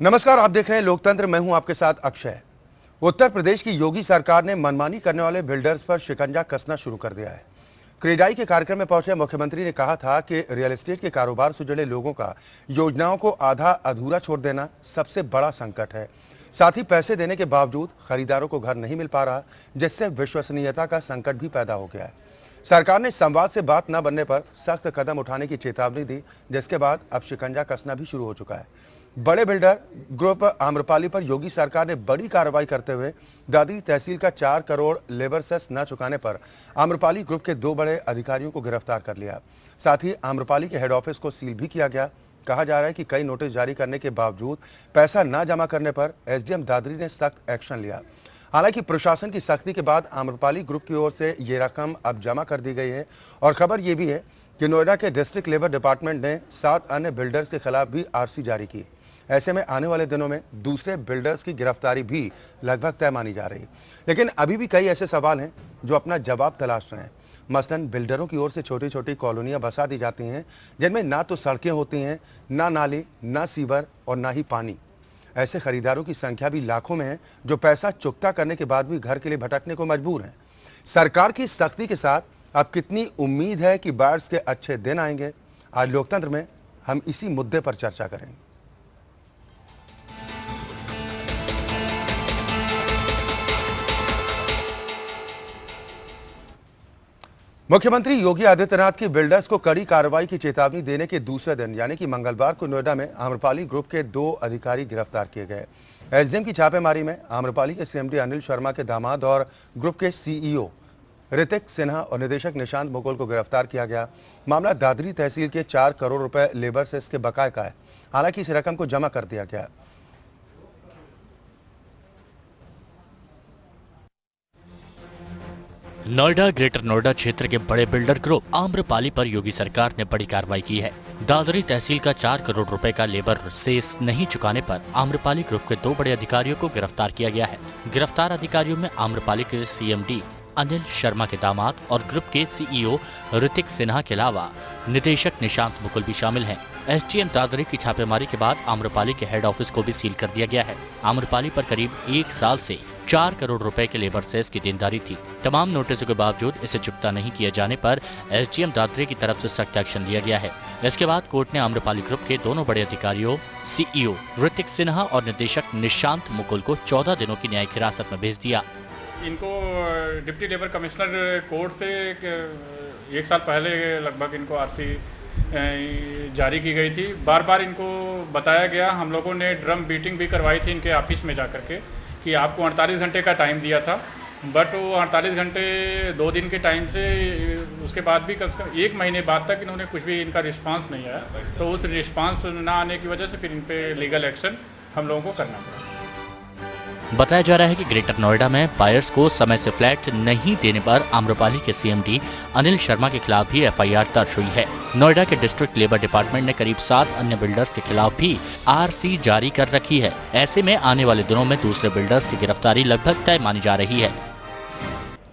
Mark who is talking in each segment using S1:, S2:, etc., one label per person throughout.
S1: नमस्कार, आप देख रहे हैं लोकतंत्र। मैं हूं आपके साथ अक्षय। उत्तर प्रदेश की योगी सरकार ने मनमानी करने वाले बिल्डर्स पर शिकंजा कसना शुरू कर दिया है। क्रेडाई के कार्यक्रम में पहुंचे मुख्यमंत्री ने कहा था कि रियल एस्टेट के कारोबार से जुड़े लोगों का योजनाओं को आधा अधूरा छोड़ देना सबसे बड़ा संकट है। साथ ही पैसे देने के बावजूद खरीदारों को घर नहीं मिल पा रहा, जिससे विश्वसनीयता का संकट भी पैदा हो गया है। सरकार ने संवाद से बात न बनने पर सख्त कदम उठाने की चेतावनी दी, जिसके बाद अब शिकंजा कसना भी शुरू हो चुका है। बड़े बिल्डर ग्रुप आम्रपाली पर योगी सरकार ने बड़ी कार्रवाई करते हुए दादरी तहसील का 4 करोड़ लेबर सेस न चुकाने पर आम्रपाली ग्रुप के 2 बड़े अधिकारियों को गिरफ्तार कर लिया। साथ ही आम्रपाली के हेड ऑफिस को सील भी किया गया। कहा जा रहा है कि कई नोटिस जारी करने के बावजूद पैसा न जमा करने पर एसडीएम दादरी ने सख्त एक्शन लिया। हालांकि प्रशासन की सख्ती के बाद आम्रपाली ग्रुप की ओर से ये रकम अब जमा कर दी गई है। और खबर ये भी है कि नोएडा के डिस्ट्रिक्ट लेबर डिपार्टमेंट ने 7 अन्य बिल्डर्स के खिलाफ भी आरसी जारी की। ऐसे में आने वाले दिनों में दूसरे बिल्डर्स की गिरफ्तारी भी लगभग तय मानी जा रही। लेकिन अभी भी कई ऐसे सवाल हैं जो अपना जवाब तलाश रहे हैं। मसलन बिल्डरों की ओर से छोटी छोटी कॉलोनियां बसा दी जाती हैं, जिनमें ना तो सड़कें होती हैं, ना नाली, ना सीवर और ना ही पानी। ऐसे खरीदारों की संख्या भी लाखों में है, जो पैसा चुकता करने के बाद भी घर के लिए भटकने को मजबूर हैं। सरकार की सख्ती के साथ अब कितनी उम्मीद है कि बायर्स के अच्छे दिन आएंगे? आज लोकतंत्र में हम इसी मुद्दे पर चर्चा करेंगे। मुख्यमंत्री योगी आदित्यनाथ की बिल्डर्स को कड़ी कार्रवाई की चेतावनी देने के दूसरे दिन यानी कि मंगलवार को नोएडा में आम्रपाली ग्रुप के 2 अधिकारी गिरफ्तार किए गए। एसडीएम की छापेमारी में आम्रपाली के सीएमडी अनिल शर्मा के दामाद और ग्रुप के सीईओ ऋतिक सिन्हा और निदेशक निशांत मुकुल को गिरफ्तार किया गया। मामला दादरी तहसील के 4 करोड़ रुपए लेबर सेस के बकाये का है। हालांकि इस रकम को जमा कर दिया गया।
S2: नोएडा ग्रेटर नोएडा क्षेत्र के बड़े बिल्डर ग्रुप आम्रपाली पर योगी सरकार ने बड़ी कार्रवाई की है। दादरी तहसील का 4 करोड़ रुपए का लेबर सेस नहीं चुकाने पर आम्रपाली ग्रुप के 2 बड़े अधिकारियों को गिरफ्तार किया गया है। गिरफ्तार अधिकारियों में आम्रपाली के सीएमडी अनिल शर्मा के दामाद और ग्रुप के सीईओ ऋतिक सिन्हा के अलावा निदेशक निशांत मुकुल भी शामिल हैं। एसडीएम दादरी की छापेमारी के बाद आम्रपाली के हेड ऑफिस को भी सील कर दिया गया है। आम्रपाली पर करीब 1 साल से 4 करोड़ रुपए के लेबर सेस की देनदारी थी। तमाम नोटिसों के बावजूद इसे चुकता नहीं किए जाने पर एसडीएम दादरी की तरफ से सख्त एक्शन लिया गया है। इसके बाद कोर्ट ने आम्रपाली ग्रुप के दोनों बड़े अधिकारियों सीईओ ऋतिक सिन्हा और निदेशक निशांत मुकुल को 14 दिनों की न्यायिक हिरासत में भेज दिया।
S3: इनको डिप्टी लेबर कमिश्नर कोर्ट से 1 साल पहले लगभग इनको आरसी जारी की गई थी। बार बार इनको बताया गया, हम लोगों ने ड्रम बीटिंग भी करवाई थी इनके ऑफिस में जाकर के कि आपको 48 घंटे का टाइम दिया था, बट वो 48 घंटे 2 दिन के टाइम से उसके बाद भी कम से कम 1 महीने बाद तक इन्होंने कुछ भी इनका रिस्पांस नहीं आया। तो उस रिस्पांस ना आने की वजह से फिर इन पे लीगल एक्शन हम लोगों को करना पड़ा।
S2: बताया जा रहा है कि ग्रेटर नोएडा में बायर्स को समय से फ्लैट नहीं देने पर आम्रपाली के सीएमडी अनिल शर्मा के खिलाफ भी एफआईआर दर्ज हुई है। नोएडा के डिस्ट्रिक्ट लेबर डिपार्टमेंट ने करीब 7 अन्य बिल्डर्स के खिलाफ भी आरसी जारी कर रखी है। ऐसे में आने वाले दिनों में दूसरे बिल्डर्स की गिरफ्तारी लगभग तय मानी जा रही है।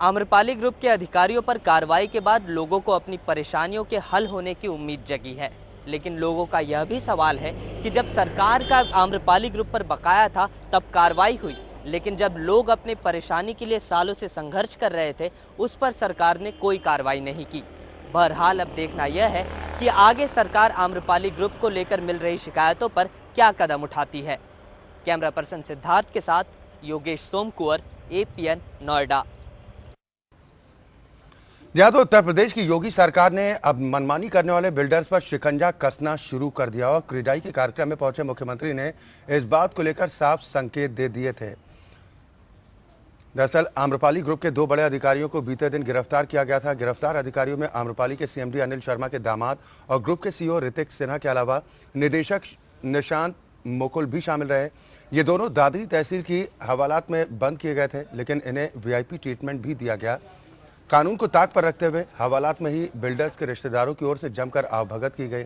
S4: आम्रपाली ग्रुप के अधिकारियों पर कार्रवाई के बाद लोगों को अपनी परेशानियों के हल होने की उम्मीद जगी है। लेकिन लोगों का यह भी सवाल है कि जब सरकार का आम्रपाली ग्रुप पर बकाया था तब कार्रवाई हुई, लेकिन जब लोग अपनी परेशानी के लिए सालों से संघर्ष कर रहे थे उस पर सरकार ने कोई कार्रवाई नहीं की। बहरहाल अब देखना यह है कि आगे सरकार आम्रपाली ग्रुप को लेकर मिल रही शिकायतों पर क्या कदम उठाती है। कैमरा पर्सन सिद्धार्थ के साथ योगेश सोमकुंवर, एपीएन नोएडा।
S1: तो उत्तर प्रदेश की योगी सरकार ने अब मनमानी करने वाले बिल्डर्स पर शिकंजा कसना शुरू कर दिया और क्रेडाई के कार्यक्रम में पहुंचे मुख्यमंत्री ने इस बात को लेकर साफ संकेत दे दिए थे। दरअसल आम्रपाली ग्रुप के 2 बड़े अधिकारियों को बीते दिन गिरफ्तार किया गया था। गिरफ्तार अधिकारियों में आम्रपाली के सीएमडी अनिल शर्मा के दामाद और ग्रुप के सीईओ ऋतिक सिन्हा के अलावा निदेशक निशांत मुकुल भी शामिल रहे। ये दोनों दादरी तहसील की हवालात में बंद किए गए थे, लेकिन इन्हें वीआईपी ट्रीटमेंट भी दिया गया। कानून को ताक पर रखते हुए हवालात में ही बिल्डर्स के रिश्तेदारों की ओर से जमकर आवभगत की गई।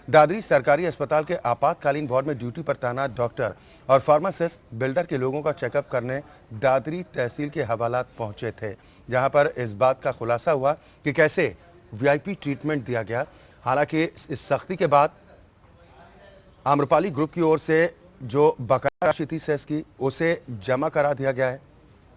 S1: दादरी सरकारी अस्पताल के आपातकालीन वार्ड में ड्यूटी पर तैनात डॉक्टर और फार्मासिस्ट बिल्डर के लोगों का चेकअप करने दादरी तहसील के हवालात पहुंचे थे, जहां पर इस बात का खुलासा हुआ कि कैसे वीआईपी ट्रीटमेंट दिया गया। हालांकि इस सख्ती के बाद आम्रपाली ग्रुप की ओर से जो बकाया राशि थी सेस की उसे जमा करा दिया गया है,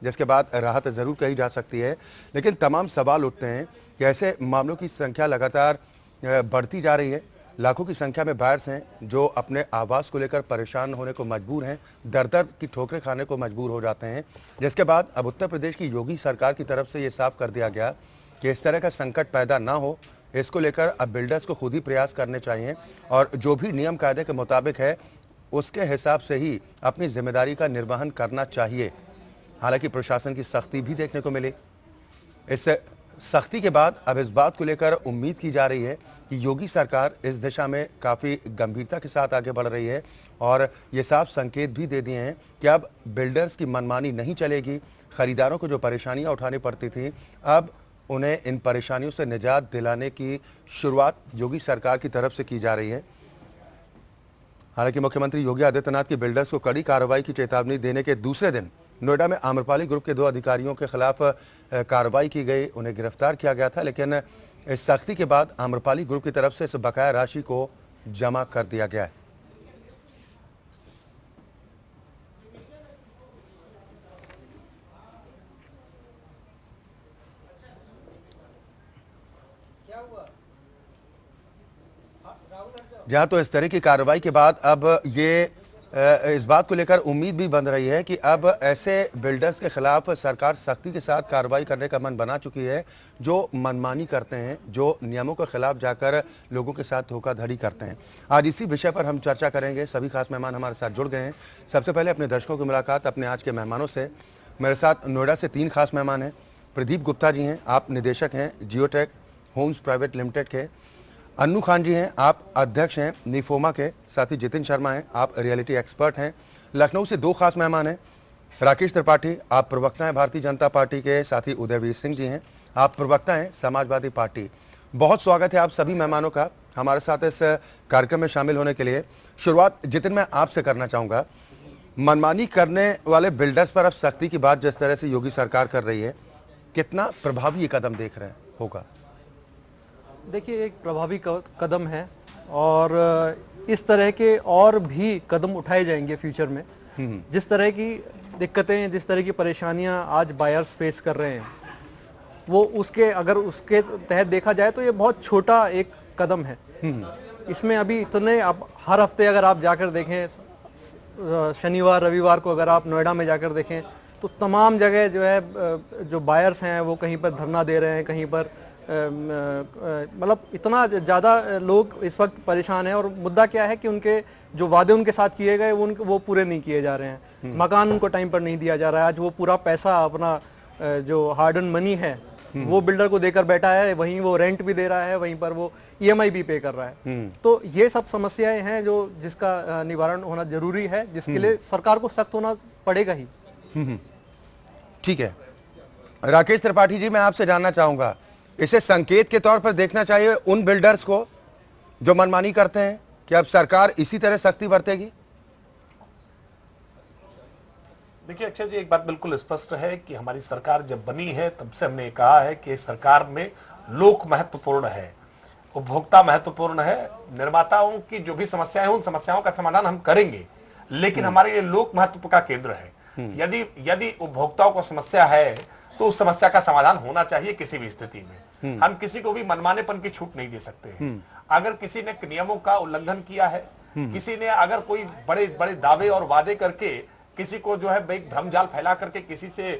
S1: जिसके बाद राहत जरूर कही जा सकती है। लेकिन तमाम सवाल उठते हैं कि ऐसे मामलों की संख्या लगातार बढ़ती जा रही है। लाखों की संख्या में बायर्स हैं जो अपने आवास को लेकर परेशान होने को मजबूर हैं, दर दर की ठोकरें खाने को मजबूर हो जाते हैं। जिसके बाद अब उत्तर प्रदेश की योगी सरकार की तरफ से ये साफ कर दिया गया कि इस तरह का संकट पैदा ना हो, इसको लेकर अब बिल्डर्स को खुद ही प्रयास करने चाहिए और जो भी नियम कायदे के मुताबिक है उसके हिसाब से ही अपनी जिम्मेदारी का निर्वहन करना चाहिए। हालांकि प्रशासन की सख्ती भी देखने को मिली। इस सख्ती के बाद अब इस बात को लेकर उम्मीद की जा रही है कि योगी सरकार इस दिशा में काफ़ी गंभीरता के साथ आगे बढ़ रही है और ये साफ संकेत भी दे दिए हैं कि अब बिल्डर्स की मनमानी नहीं चलेगी। खरीदारों को जो परेशानियां उठानी पड़ती थी, अब उन्हें इन परेशानियों से निजात दिलाने की शुरुआत योगी सरकार की तरफ से की जा रही है। हालांकि मुख्यमंत्री योगी आदित्यनाथ की बिल्डर्स को कड़ी कार्रवाई की चेतावनी देने के दूसरे दिन नोएडा में आम्रपाली ग्रुप के 2 अधिकारियों के खिलाफ कार्रवाई की गई, उन्हें गिरफ्तार किया गया था। लेकिन इस सख्ती के बाद आम्रपाली ग्रुप की तरफ से इस बकाया राशि को जमा कर दिया गया है। जहां तो इस तरह की कार्रवाई के बाद अब ये इस बात को लेकर उम्मीद भी बन रही है कि अब ऐसे बिल्डर्स के खिलाफ सरकार सख्ती के साथ कार्रवाई करने का मन बना चुकी है जो मनमानी करते हैं, जो नियमों के खिलाफ जाकर लोगों के साथ धोखाधड़ी करते हैं। आज इसी विषय पर हम चर्चा करेंगे। सभी खास मेहमान हमारे साथ जुड़ गए हैं। सबसे पहले अपने दर्शकों की मुलाकात अपने आज के मेहमानों से। मेरे साथ नोएडा से 3 खास मेहमान हैं। प्रदीप गुप्ता जी हैं, आप निदेशक हैं जियोटेक होम्स प्राइवेट लिमिटेड के। अन्नू खान जी हैं, आप अध्यक्ष हैं निफोमा के। साथ ही जितिन शर्मा हैं, आप रियलिटी एक्सपर्ट हैं। लखनऊ से 2 खास मेहमान हैं। राकेश त्रिपाठी, आप प्रवक्ता हैं भारतीय जनता पार्टी के। साथ ही उदयवीर सिंह जी हैं, आप प्रवक्ता हैं समाजवादी पार्टी। बहुत स्वागत है आप सभी मेहमानों का हमारे साथ इस कार्यक्रम में शामिल होने के लिए। शुरुआत जितिन मैं आपसे करना चाहूँगा। मनमानी करने वाले बिल्डर्स पर अब सख्ती की बात जिस तरह से योगी सरकार कर रही है, कितना प्रभावी ये कदम देख रहे हैं होगा?
S5: देखिए, एक प्रभावी कदम है और इस तरह के और भी कदम उठाए जाएंगे फ्यूचर में। जिस तरह की दिक्कतें, जिस तरह की परेशानियां आज बायर्स फेस कर रहे हैं, वो अगर उसके तहत देखा जाए तो ये बहुत छोटा एक कदम है। इसमें अभी इतने, अब हर हफ्ते अगर आप जाकर देखें, शनिवार रविवार को अगर आप नोएडा में जाकर देखें तो तमाम जगह जो है जो बायर्स हैं वो कहीं पर धरना दे रहे हैं, कहीं पर मतलब इतना ज़्यादा लोग इस वक्त परेशान हैं। और मुद्दा क्या है कि उनके जो वादे उनके साथ किए गए वो पूरे नहीं किए जा रहे हैं। मकान उनको टाइम पर नहीं दिया जा रहा है। आज वो पूरा पैसा अपना जो हार्ड अर्न मनी है वो बिल्डर को देकर बैठा है, वहीं वो रेंट भी दे रहा है, वहीं पर वो EMI भी पे कर रहा है। तो ये सब समस्याएं हैं जो जिसका निवारण होना जरूरी है, जिसके लिए सरकार को सख्त होना पड़ेगा ही।
S1: ठीक है, राकेश त्रिपाठी जी, मैं आपसे जानना चाहूंगा, इसे संकेत के तौर पर देखना चाहिए उन बिल्डर्स को जो मनमानी करते हैं कि अब सरकार इसी तरह सख्ती बरतेगी?
S6: देखिए अक्षय जी, एक बात बिल्कुल स्पष्ट है कि हमारी सरकार जब बनी है तब से हमने कहा है कि सरकार में लोक महत्वपूर्ण है, उपभोक्ता महत्वपूर्ण है। निर्माताओं की जो भी समस्याएं हैं उन समस्याओं का समाधान हम करेंगे, लेकिन हमारे लिए लोक महत्व का केंद्र है। यदि उपभोक्ताओं को समस्या है तो उस समस्या का समाधान होना चाहिए किसी भी स्थिति में। हम किसी को भी मनमानेपन की छूट नहीं दे सकते हैं। अगर किसी ने नियमों का उल्लंघन किया है, किसी ने अगर कोई बड़े बड़े दावे और वादे करके किसी को जो है एक भ्रमजाल फैला करके किसी से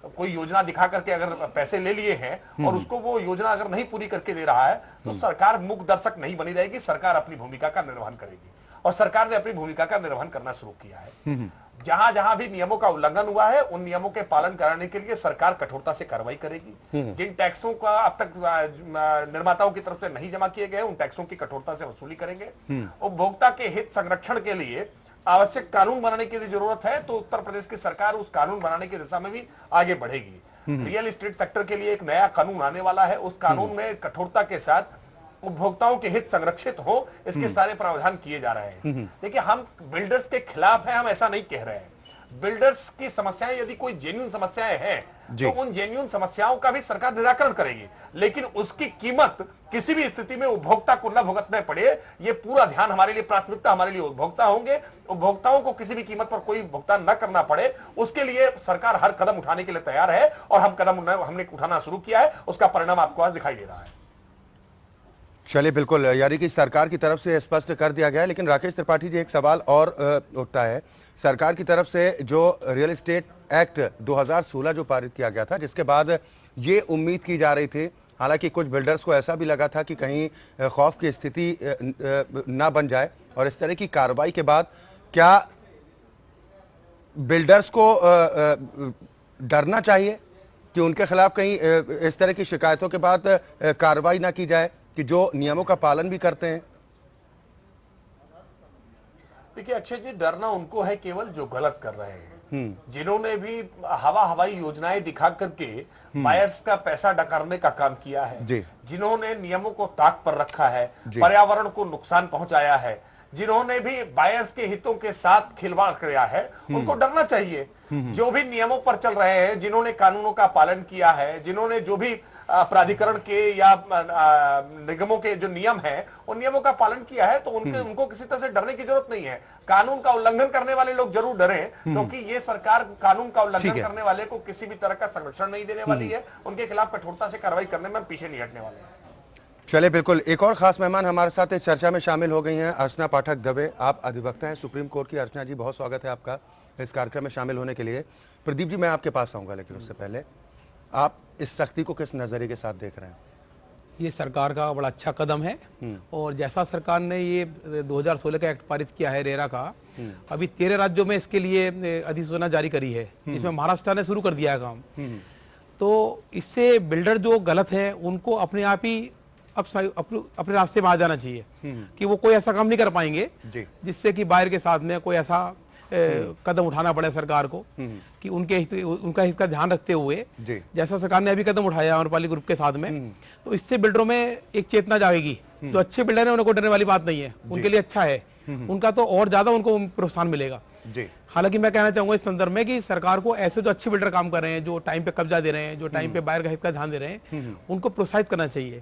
S6: कोई योजना दिखा करके अगर पैसे ले लिए हैं और उसको वो योजना अगर नहीं पूरी करके दे रहा है तो सरकार मूक दर्शक नहीं बनी रहेगी। सरकार अपनी भूमिका का निर्वहन करेगी और सरकार ने अपनी भूमिका का निर्वहन करना शुरू किया है। जहां जहां भी नियमों का उल्लंघन हुआ है उन नियमों के पालन कराने के लिए सरकार कठोरता से कार्रवाई करेगी। जिन टैक्सों का अब तक निर्माताओं की तरफ से नहीं जमा किए गए उन टैक्सों की कठोरता से वसूली करेंगे। उपभोक्ता के हित संरक्षण के लिए आवश्यक कानून बनाने की जरूरत है तो उत्तर प्रदेश की सरकार उस कानून बनाने की दिशा में भी आगे बढ़ेगी। रियल एस्टेट सेक्टर के लिए एक नया कानून आने वाला है, उस कानून में कठोरता के साथ उपभोक्ताओं के हित संरक्षित हो, इसके सारे प्रावधान किए जा रहे हैं। देखिए, हम बिल्डर्स के खिलाफ हैं, हम ऐसा नहीं कह रहे हैं। बिल्डर्स की समस्याएं यदि कोई जेन्युइन समस्याएं हैं
S1: जी।
S6: तो उन जेन्युइन समस्याओं का भी सरकार निराकरण करेगी, लेकिन उसकी कीमत किसी भी स्थिति में उपभोक्ता को न भुगतना पड़े, ये पूरा ध्यान हमारे लिए, प्राथमिकता हमारे लिए उपभोक्ता होंगे। उपभोक्ताओं को किसी भी कीमत पर कोई भुगतान न करना पड़े, उसके लिए सरकार हर कदम उठाने के लिए तैयार है और हमने उठाना शुरू किया है। उसका परिणाम आपको आज दिखाई दे रहा है।
S1: चलिए, बिल्कुल, यानी कि सरकार की तरफ से स्पष्ट कर दिया गया है। लेकिन राकेश त्रिपाठी जी, एक सवाल और उठता है। सरकार की तरफ से जो रियल एस्टेट एक्ट 2016 जो पारित किया गया था, जिसके बाद ये उम्मीद की जा रही थी, हालांकि कुछ बिल्डर्स को ऐसा भी लगा था कि कहीं खौफ की स्थिति ना बन जाए, और इस तरह की कार्रवाई के बाद क्या बिल्डर्स को डरना चाहिए कि उनके खिलाफ कहीं इस तरह की शिकायतों के बाद कार्रवाई ना की जाए, कि जो नियमों का पालन भी करते हैं?
S6: देखिए अक्षय जी, डरना उनको है केवल जो गलत कर रहे हैं, जिन्होंने भी हवाई योजनाएं दिखा करके बायर्स का पैसा डकारने का काम किया है, जिन्होंने नियमों को ताक पर रखा है, पर्यावरण को नुकसान पहुंचाया है, जिन्होंने भी बायर्स के हितों के साथ खिलवाड़ किया है, उनको डरना चाहिए। जो भी नियमों पर चल रहे हैं, जिन्होंने कानूनों का पालन किया है, जिन्होंने जो भी प्राधिकरण के या निगमों के जो नियम हैं, उन नियमों का पालन किया है, तो उनको किसी तरह से डरने की जरूरत नहीं है। कानून का उल्लंघन करने वाले लोग जरूर डरें, क्योंकि ये सरकार कानून का उल्लंघन करने वाले को किसी भी तरह का संरक्षण नहीं देने वाली है। उनके खिलाफ कठोरता से कार्रवाई करने में पीछे नहीं हटने वाले हैं।
S1: चलिए, बिल्कुल, एक और खास मेहमान हमारे साथ इस चर्चा में शामिल हो गई हैं, अर्चना पाठक दवे। आप अधिवक्ता हैं सुप्रीम कोर्ट की। अर्चना जी, बहुत स्वागत है आपका इस कार्यक्रम में शामिल होने के लिए। प्रदीप जी, मैं आपके पास आऊंगा, लेकिन उससे पहले आप इस सख्ती को किस नजरिए के साथ देख रहे हैं?
S7: ये सरकार का बड़ा अच्छा कदम है, और जैसा सरकार ने ये 2016 का एक्ट पारित किया है रेरा का, अभी 13 राज्यों में इसके लिए अधिसूचना जारी करी है, इसमें महाराष्ट्र ने शुरू कर दिया है काम। तो इससे बिल्डर जो गलत है उनको अपने आप ही अब अपने रास्ते में आ जाना चाहिए कि वो कोई ऐसा काम नहीं कर पाएंगे जिससे कि बाहर के साथ में कोई ऐसा कदम उठाना पड़े सरकार को, कि उनका हित का ध्यान रखते हुए जैसा सरकार ने अभी कदम उठाया आम्रपाली ग्रुप के साथ में, तो इससे बिल्डरों में एक चेतना जागेगी। जो अच्छे बिल्डर हैं उनको डरने वाली बात नहीं है, उनके लिए अच्छा है, उनका तो और ज्यादा उनको प्रोत्साहन मिलेगा। हालांकि मैं कहना चाहूंगा इस संदर्भ में कि सरकार को ऐसे जो अच्छे बिल्डर काम कर रहे हैं, जो टाइम पे कब्जा दे रहे हैं, जो टाइम पे बाहर का हित का ध्यान दे रहे हैं, उनको प्रोत्साहित करना चाहिए,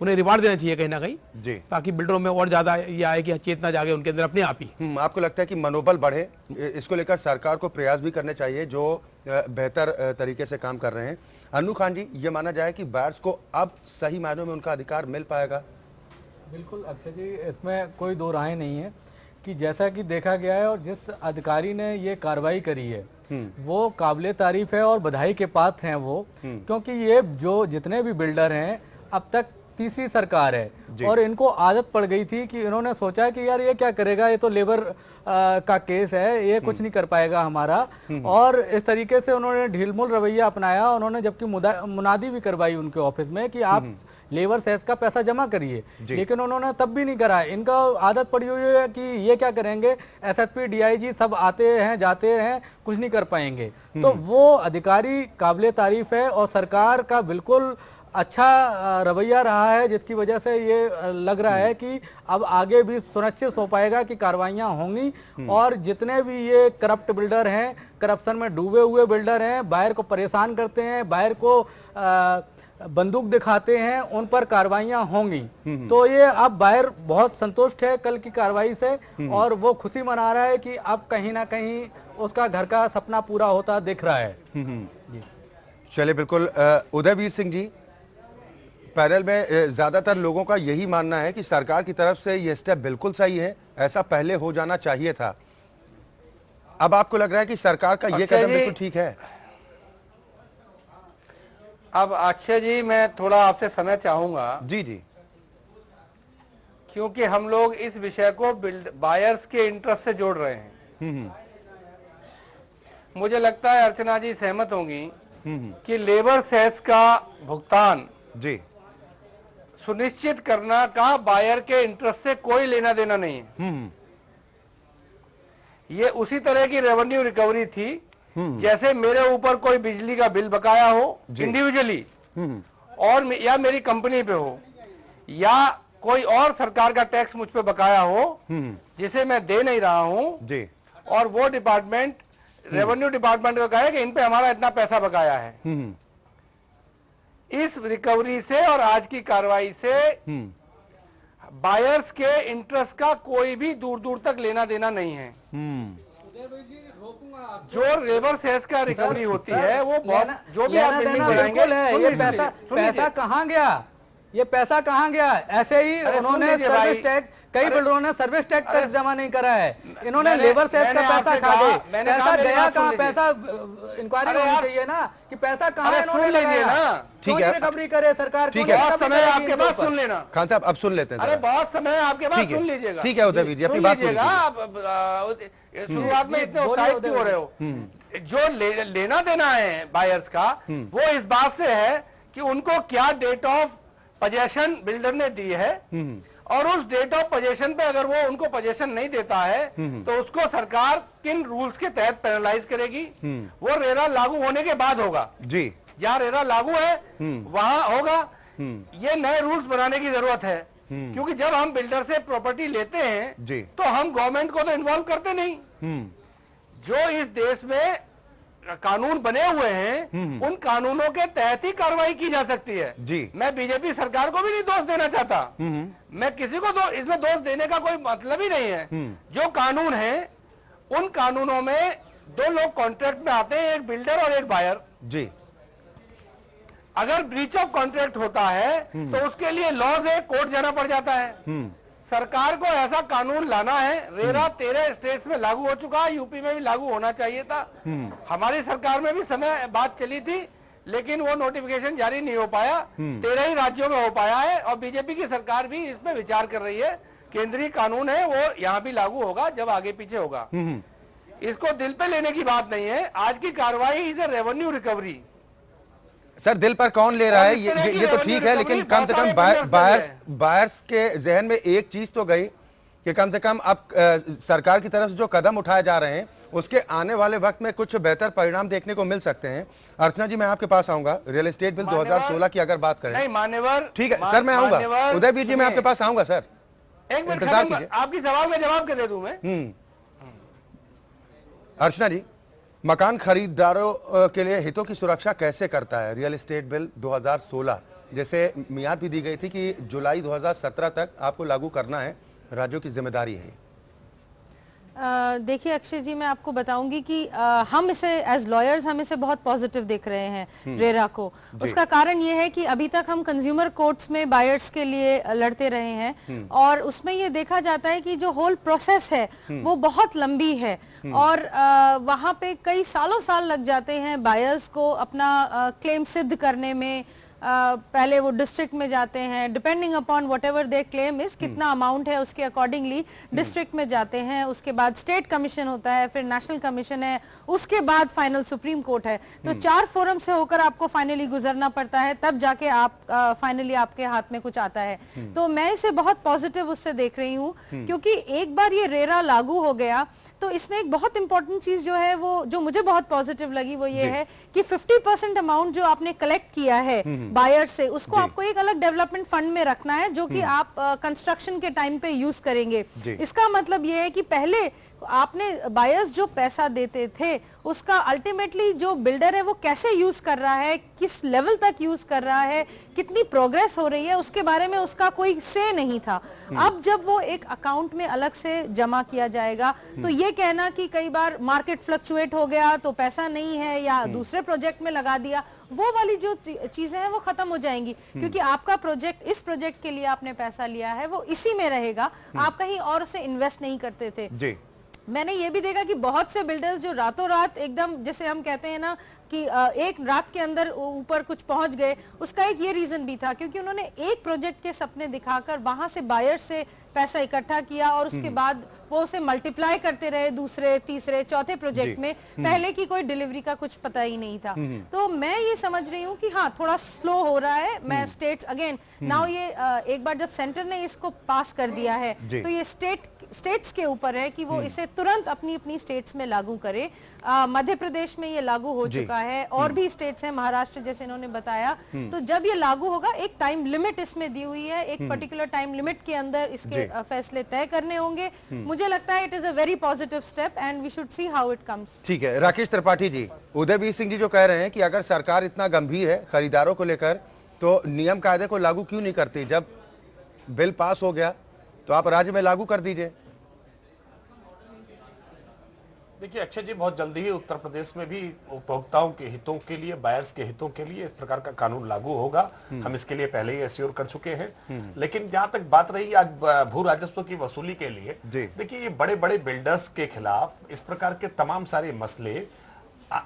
S7: उन्हें रिवार्ड देना चाहिए कहीं ना कहीं, ताकि बिल्डरों में और ज्यादा ये आए कि चेतना जागे उनके अंदर अपने आप ही।
S1: आपको लगता है कि मनोबल बढ़े, इसको लेकर सरकार को प्रयास भी करने चाहिए जो बेहतर तरीके से काम कर रहे हैं? अनु खान जी, ये माना जाए कि बायर्स को अब सही मायनों में उनका अधिकार मिल पाएगा?
S5: बिल्कुल अक्षय जी, इसमें कोई दो राय नहीं है कि जैसा कि देखा गया है, और जिस अधिकारी ने ये कार्रवाई करी है वो काबिले तारीफ है और बधाई के पात्र हैं वो, क्योंकि ये जो जितने भी बिल्डर हैं अब तक तीसरी सरकार है, और इनको आदत पड़ गई थी कि इन्होंने सोचा कि यार ये क्या करेगा, ये तो लेबर का केस है, ये कुछ नहीं कर पाएगा हमारा, और इस तरीके से उन्होंने ढीलमुल रवैया अपनाया। उन्होंने जबकि मुनादी भी करवाई उनके ऑफिस में कि आप लेबर सेस का पैसा जमा करिए, लेकिन उन्होंने तब भी नहीं करा। इनका आदत पड़ी हुई है कि ये क्या करेंगे, एसएसपी डीआईजी सब आते हैं जाते हैं, कुछ नहीं कर पाएंगे। तो वो अधिकारी काबिले तारीफ है, और सरकार का बिल्कुल अच्छा रवैया रहा है, जिसकी वजह से ये लग रहा है कि अब आगे भी सुनिश्चित हो पाएगा कि कार्रवाइयां होंगी, और जितने भी ये करप्ट बिल्डर हैं, करप्शन में डूबे हुए बिल्डर हैं, बाहर को परेशान करते हैं, बाहर को बंदूक दिखाते हैं, उन पर कार्रवाइयां होंगी। तो ये अब बायर बहुत संतुष्ट है कल की कार्रवाई से, और वो खुशी मना रहा है कि अब कहीं ना कहीं उसका घर का सपना पूरा होता दिख रहा है।
S1: चलिए, बिल्कुल, उदयवीर सिंह जी, पैनल में ज्यादातर लोगों का यही मानना है कि सरकार की तरफ से ये स्टेप बिल्कुल सही है, ऐसा पहले हो जाना चाहिए था। अब आपको लग रहा है कि सरकार का ये कदम बिल्कुल ठीक है?
S8: अब अक्षय जी, मैं थोड़ा आपसे समय चाहूंगा।
S1: जी,
S8: क्योंकि हम लोग इस विषय को बायर्स के इंटरेस्ट से जोड़ रहे हैं। मुझे लगता है अर्चना जी सहमत होंगी कि लेबर सेस का भुगतान सुनिश्चित करना का बायर के इंटरेस्ट से कोई लेना देना नहीं है। ये उसी तरह की रेवेन्यू रिकवरी थी जैसे मेरे ऊपर कोई बिजली का बिल बकाया हो इंडिविजुअली, और या मेरी कंपनी पे हो, या कोई और सरकार का टैक्स मुझ पे बकाया हो जिसे मैं दे नहीं रहा हूं, और वो डिपार्टमेंट रेवेन्यू डिपार्टमेंट को कहे कि इन पे हमारा इतना पैसा बकाया है। इस रिकवरी से और आज की कार्रवाई से बायर्स के इंटरेस्ट का कोई भी दूर दूर तक लेना देना नहीं है। जो लेबर सेस का रिकवरी होती है वो बहुत, जो भी आप बिल्डिंग बनाएंगे,
S5: ये पैसा कहाँ गया, ये पैसा कहाँ गया? ऐसे ही उन्होंने सर्विस टैक्स, कई बिल्डरों ने सर्विस टैक्स तक जमा नहीं करा है, इन्होंने लेबर सेस का पैसा खा गए। पैसा गया कहाँ? पैसा इंक्वायरी होनी चाहिए ना कि पैसा कहाँ है, इन्होंने लगाया ना। ठीक है, रिकवरी करे सरकार।
S8: ठीक है, बहुत समय आपके पास सुन लेना।
S1: खान साहब अब सुन लेते हैं।
S8: अरे बहुत समय आपके पास, सुन लीजिएगा।
S1: ठीक है उदयवीर जी, अपनी बात
S8: शुरुआत में इतने उत्साहित क्यों हो रहे हो? जो लेना देना है बायर्स का, वो इस बात से है कि उनको क्या डेट ऑफ पोजेशन बिल्डर ने दी है, और उस डेट ऑफ पोजेशन पे अगर वो उनको पोजेशन नहीं देता है तो उसको सरकार किन रूल्स के तहत पेनलाइज करेगी, वो रेरा लागू होने के बाद होगा जी। जहाँ रेरा लागू है वहां होगा। ये नए रूल्स बनाने की जरूरत है, क्योंकि जब हम बिल्डर से प्रॉपर्टी लेते हैं जी, तो हम गवर्नमेंट को तो इन्वॉल्व करते नहीं। जो इस देश में कानून बने हुए हैं उन कानूनों के तहत ही कार्रवाई की जा सकती है जी। मैं बीजेपी सरकार को भी नहीं दोष देना चाहता, मैं किसी को इसमें दोष देने का कोई मतलब ही नहीं है। जो कानून है उन कानूनों में दो लोग कॉन्ट्रैक्ट में आते हैं, एक बिल्डर और एक बायर जी। अगर ब्रीच ऑफ कॉन्ट्रैक्ट होता है तो उसके लिए लॉज है, कोर्ट जाना पड़ जाता है। सरकार को ऐसा कानून लाना है। रेरा 13 स्टेट्स में लागू हो चुका है, यूपी में भी लागू होना चाहिए था। हमारी सरकार में भी समय बात चली थी, लेकिन वो नोटिफिकेशन जारी नहीं हो पाया। 13 ही राज्यों में हो पाया है, और बीजेपी की सरकार भी इस पे विचार कर रही है। केंद्रीय कानून है, वो यहाँ भी लागू होगा जब आगे पीछे होगा। इसको दिल पे लेने की बात नहीं है। आज की कार्रवाई is a revenue recovery.
S1: Sir दिल पर कौन ले रहा है ये तो ठीक है, लेकिन कम से कम बायर्स के जहन में एक चीज तो गई कि कम से कम अब सरकार की तरफ से जो कदम उठाए जा रहे हैं उसके आने वाले वक्त में कुछ बेहतर परिणाम देखने को मिल सकते हैं। अर्चना जी मैं आपके पास आऊंगा। रियल एस्टेट बिल 2016 की अगर बात करें,
S8: नहीं मान्यवर,
S1: ठीक है सर मैं आऊंगा। उदयवीर जी मैं आपके पास आऊंगा सर,
S8: एक मिनट इंतजार कीजिए। आपकी सवाल में जवाब दे दूं मैं।
S1: अर्चना जी, मकान खरीदारों के लिए हितों की सुरक्षा कैसे करता है रियल एस्टेट बिल 2016? जैसे मियाद भी दी गई थी कि जुलाई 2017 तक आपको लागू करना है, राज्यों की जिम्मेदारी है।
S9: देखिए अक्षय जी, मैं आपको बताऊंगी कि हम इसे एज लॉयर्स हम इसे बहुत पॉजिटिव देख रहे हैं रेरा को। उसका कारण ये है कि अभी तक हम कंज्यूमर कोर्ट्स में बायर्स के लिए लड़ते रहे हैं, और उसमें ये देखा जाता है कि जो होल प्रोसेस है वो बहुत लंबी है, और वहाँ पे कई साल लग जाते हैं बायर्स को अपना क्लेम सिद्ध करने में। पहले वो डिस्ट्रिक्ट में जाते हैं, depending upon what ever there claim is, कितना अमाउंट है उसके अकॉर्डिंगली डिस्ट्रिक्ट में जाते हैं, उसके बाद स्टेट कमीशन होता है, फिर नेशनल कमीशन है, उसके बाद फाइनल सुप्रीम कोर्ट है। तो 4 फोरम से होकर आपको फाइनली गुजरना पड़ता है, तब जाके आप फाइनली आपके हाथ में कुछ आता है। तो मैं इसे बहुत पॉजिटिव उससे देख रही हूँ, क्योंकि एक बार ये रेरा लागू हो गया तो इसमें एक बहुत इंपॉर्टेंट चीज जो है वो जो मुझे बहुत पॉजिटिव लगी वो ये है कि 50% अमाउंट जो आपने कलेक्ट किया है बायर से, उसको आपको एक अलग डेवलपमेंट फंड में रखना है, जो कि आप कंस्ट्रक्शन के टाइम पे यूज करेंगे। इसका मतलब ये है कि पहले आपने बायर्स जो पैसा देते थे उसका अल्टीमेटली जो बिल्डर है वो कैसे यूज कर रहा है, किस लेवल तक यूज कर रहा है, कितनी प्रोग्रेस हो रही है, उसके बारे में उसका कोई से नहीं था। अब जब वो एक अकाउंट में अलग से जमा किया जाएगा तो ये कहना कि कई बार मार्केट फ्लक्चुएट हो गया तो पैसा नहीं है या दूसरे प्रोजेक्ट में लगा दिया, वो वाली जो चीजें हैं वो खत्म हो जाएंगी, क्योंकि आपका प्रोजेक्ट, इस प्रोजेक्ट के लिए आपने पैसा लिया है वो इसी में रहेगा, आप कहीं और उसे इन्वेस्ट नहीं करते थे जी। मैंने ये भी देखा कि बहुत से बिल्डर्स जो रातों रात एकदम, जैसे हम कहते हैं ना कि एक रात के अंदर ऊपर कुछ पहुंच गए, उसका एक ये रीजन भी था क्योंकि उन्होंने एक प्रोजेक्ट के सपने दिखाकर वहां से बायर से पैसा इकट्ठा किया और उसके बाद वो उसे मल्टीप्लाई करते रहे दूसरे, तीसरे, चौथे प्रोजेक्ट में। पहले की कोई डिलीवरी का कुछ पता ही नहीं था। तो मैं ये समझ रही हूँ कि हाँ थोड़ा स्लो हो रहा है। मैं स्टेट्स अगेन नाउ ये एक बार जब सेंटर ने इसको पास कर दिया है तो ये स्टेट्स के ऊपर है कि वो इसे तुरंत अपनी अपनी स्टेट्स में लागू करे। मध्य प्रदेश में ये लागू हो चुका है, और भी स्टेट्स हैं, महाराष्ट्र जैसे इन्होंने बताया। तो जब ये लागू होगा एक टाइम लिमिट इसमें दी हुई है, एक पर्टिकुलर टाइम लिमिट के अंदर इसके फैसले तय करने होंगे। मुझे मुझे लगता है it is a very positive step and we should see how it comes.
S1: ठीक है राकेश त्रिपाठी जी, उदयवीर सिंह जी जो कह रहे हैं कि अगर सरकार इतना गंभीर है खरीदारों को लेकर तो नियम कायदे को लागू क्यों नहीं करती? जब बिल पास हो गया तो आप राज्य में लागू कर दीजिए।
S6: देखिए अक्षय जी, बहुत जल्दी ही उत्तर प्रदेश में भी उपभोक्ताओं के हितों के लिए, बायर्स के हितों के लिए इस प्रकार का कानून लागू होगा। हम इसके लिए पहले ही एश्योर कर चुके हैं। लेकिन जहां तक बात रही आज भू राजस्व की वसूली के लिए, देखिए ये बड़े बड़े बिल्डर्स के खिलाफ इस प्रकार के तमाम सारे मसले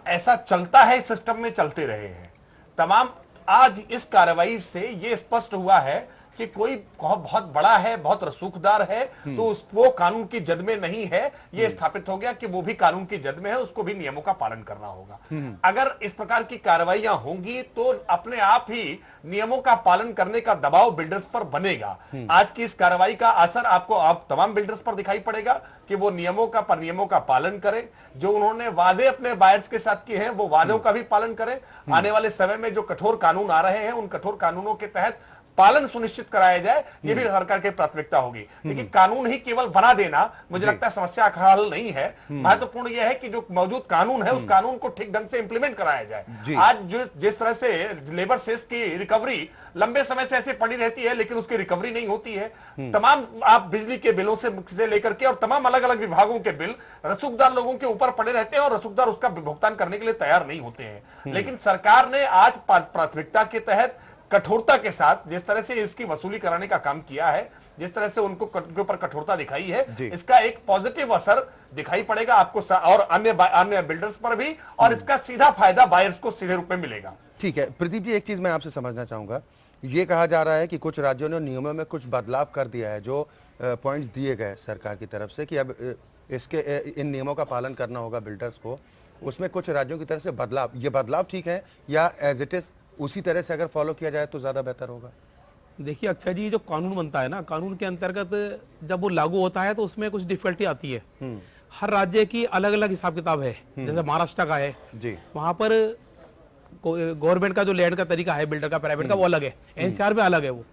S6: ऐसा चलता है, सिस्टम में चलते रहे हैं तमाम। आज इस कार्रवाई से ये स्पष्ट हुआ है कि कोई बहुत बड़ा है, बहुत रसूखदार है, तो वो कानून की जद में नहीं है। ये स्थापित हो गया कि वो भी कानून की जद में है, उसको भी नियमों का पालन करना होगा। अगर इस प्रकार की कार्रवाइयां होंगी तो अपने आप ही नियमों का पालन करने का दबाव बिल्डर्स पर बनेगा। आज की इस कार्रवाई का असर आपको आप तमाम बिल्डर्स पर दिखाई पड़ेगा कि वो नियमों का पालन करें। जो उन्होंने वादे अपने बायर्स के साथ किए हैं वो वादों का भी पालन करें। आने वाले समय में जो कठोर कानून आ रहे हैं उन कठोर कानूनों के तहत पालन सुनिश्चित कराया जाए, ये भी सरकार की प्राथमिकता होगी। देखिए कानून ही केवल बना देना मुझे लगता है समस्या का हल नहीं है। महत्वपूर्ण यह है कि जो मौजूद कानून है उस कानून को ठीक ढंग से इंप्लीमेंट कराया जाए। आज जो जिस तरह से लेबर सेस की रिकवरी लंबे समय से ऐसे पड़ी रहती है लेकिन उसकी रिकवरी नहीं होती है। तमाम आप बिजली के बिलों से लेकर के और तमाम अलग अलग विभागों के बिल रसूखदार लोगों के ऊपर पड़े रहते हैं और रसूखदार उसका भुगतान करने के लिए तैयार नहीं होते हैं। लेकिन सरकार ने आज प्राथमिकता के तहत कठोरता के साथ जिस तरह से इसकी वसूली कराने का काम किया है, जिस तरह से उनके ऊपर कठोरता दिखाई है, इसका एक पॉजिटिव असर दिखाई पड़ेगा आपको और अन्य बिल्डर्स पर भी, और इसका सीधा फायदा बायर्स को सीधे रूप में मिलेगा।
S1: ठीक है प्रदीप जी, एक चीज मैं आपसे समझना चाहूंगा। ये कहा जा रहा है कि कुछ राज्यों ने नियमों में कुछ बदलाव कर दिया है, जो पॉइंट्स दिए गए सरकार की तरफ से कि अब इसके इन नियमों का पालन करना होगा बिल्डर्स को, उसमें कुछ राज्यों की तरफ से बदलाव, ये बदलाव ठीक है या एज इट इज उसी तरह से अगर फॉलो किया जाए तो ज्यादा बेहतर होगा?
S7: देखिए अक्षय जी, जो कानून बनता है ना, कानून के अंतर्गत जब वो लागू होता है तो उसमें कुछ डिफिकल्टी आती है। हर राज्य की अलग अलग हिसाब किताब है। जैसे महाराष्ट्र का है जी, वहां पर गवर्नमेंट का जो लैंड का तरीका है, बिल्डर का, प्राइवेट का, वो अलग है। एनसीआर में अलग है वो,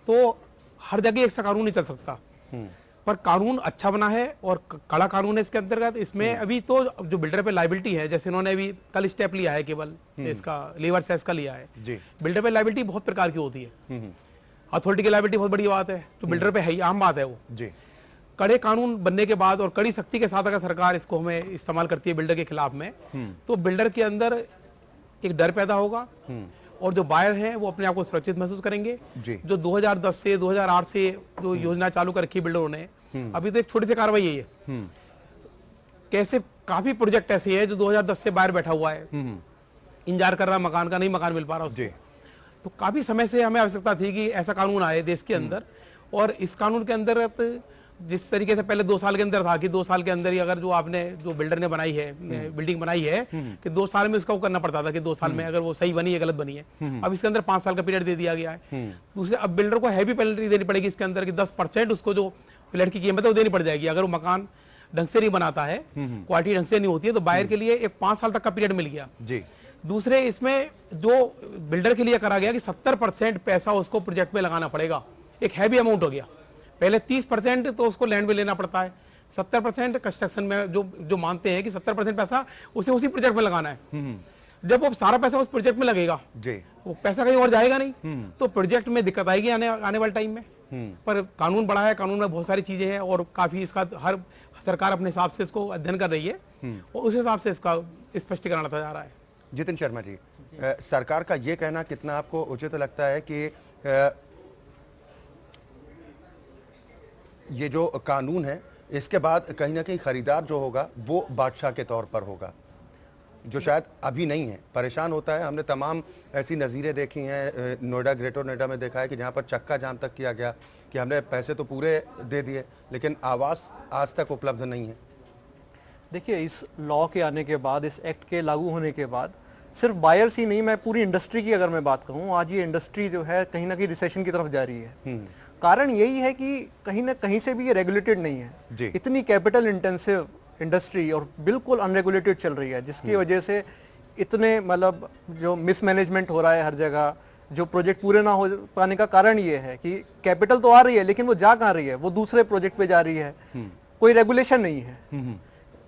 S7: तो हर जगह एक सा कानून नहीं चल सकता। पर कानून अच्छा बना है और कड़ा कानून है इसके अंतर्गत। इसमें अभी तो जो बिल्डर पे लायबिलिटी है, जैसे इन्होंने अभी कल स्टेप लिया है, केवल इसका लेबर सेस का लिया है जी। बिल्डर पे लायबिलिटी बहुत प्रकार की होती है। अथॉरिटी की लायबिलिटी बहुत बड़ी बात है, जो बिल्डर पे है, आम बात है वो जी। कड़े कानून बनने के बाद और कड़ी सख्ती के साथ अगर सरकार इसको हमें इस्तेमाल करती है बिल्डर के खिलाफ में, तो बिल्डर के अंदर एक डर पैदा होगा और जो बायर हैं वो अपने आप को सुरक्षित महसूस करेंगे जी। जो 2010 से 2008 से जो योजना चालू कर रखी बिल्डरों ने, अभी तो एक छोटी सी कार्रवाई है ये, कैसे काफी प्रोजेक्ट ऐसे हैं जो 2010 से बाहर बैठा हुआ है, इंतजार कर रहा है मकान का, नहीं मकान मिल पा रहा उसको। तो काफी समय से हमें आवश्यकता थी कि ऐसा कानून आए देश के अंदर, और इस कानून के अंतर्गत जिस तरीके से पहले 2 साल के अंदर था कि 2 साल के अंदर ही अगर जो बिल्डर ने बनाई है, बिल्डिंग बनाई है, कि 2 साल में उसका वो करना पड़ता था कि 2 साल में अगर वो सही बनी है गलत बनी है। अब इसके अंदर 5 साल का पीरियड दे दिया गया है। दूसरे, अब बिल्डर को हैवी पेनल्टी देनी पड़ेगी इसके अंदर कि 10% उसको जो फ्लैट की कीमत है वो देनी पड़ जाएगी अगर वो मकान ढंग से नहीं बनाता है, क्वालिटी ढंग से नहीं होती है। तो बायर के लिए एक 5 साल तक का पीरियड मिल गया जी। दूसरे, इसमें जो बिल्डर के लिए करा गया कि 70% पैसा उसको प्रोजेक्ट में लगाना पड़ेगा, एक हैवी अमाउंट हो गया। पहले 30% तो उसको लैंड में लेना पड़ता है, 70% कंस्ट्रक्शन में जो मानते हैं कि 70% पैसा उसे उसी प्रोजेक्ट में लगाना है। जब वो सारा पैसा उस प्रोजेक्ट में लगेगा जी, वो पैसा कहीं और जाएगा नहीं, तो प्रोजेक्ट में दिक्कत आएगी आने वाले टाइम में। पर कानून बड़ा है, कानून में बहुत सारी चीजें हैं और काफी इसका हर सरकार अपने हिसाब से इसको अध्ययन कर रही है और उस हिसाब से इसका स्पष्टीकरण आता जा रहा है।
S1: जितिन शर्मा जी, सरकार का ये कहना कितना आपको उचित लगता है कि ये जो कानून है इसके बाद कहीं ना कहीं खरीदार जो होगा वो बादशाह के तौर पर होगा, जो शायद अभी नहीं है, परेशान होता है। हमने तमाम ऐसी नज़ीरें देखी हैं, नोएडा, ग्रेटर नोएडा में देखा है कि जहाँ पर चक्का जाम तक किया गया कि हमने पैसे तो पूरे दे दिए लेकिन आवास आज तक उपलब्ध नहीं है।
S5: देखिए, इस लॉ के आने के बाद, इस एक्ट के लागू होने के बाद सिर्फ बायर्स ही नहीं, मैं पूरी इंडस्ट्री की अगर मैं बात कहूँ, आज ये इंडस्ट्री जो है कहीं ना कहीं रिसेशन की तरफ जा रही है। कारण यही है कि कहीं ना कहीं से भी ये रेगुलेटेड नहीं है। इतनी कैपिटल इंटेंसिव इंडस्ट्री और बिल्कुल अनरेगुलेटेड चल रही है, जिसकी वजह से इतने मतलब जो मिसमैनेजमेंट हो रहा है हर जगह, जो प्रोजेक्ट पूरे ना हो पाने का कारण ये है कि कैपिटल तो आ रही है लेकिन वो जा कहाँ रही है, वो दूसरे प्रोजेक्ट पे जा रही है। कोई रेगुलेशन नहीं है,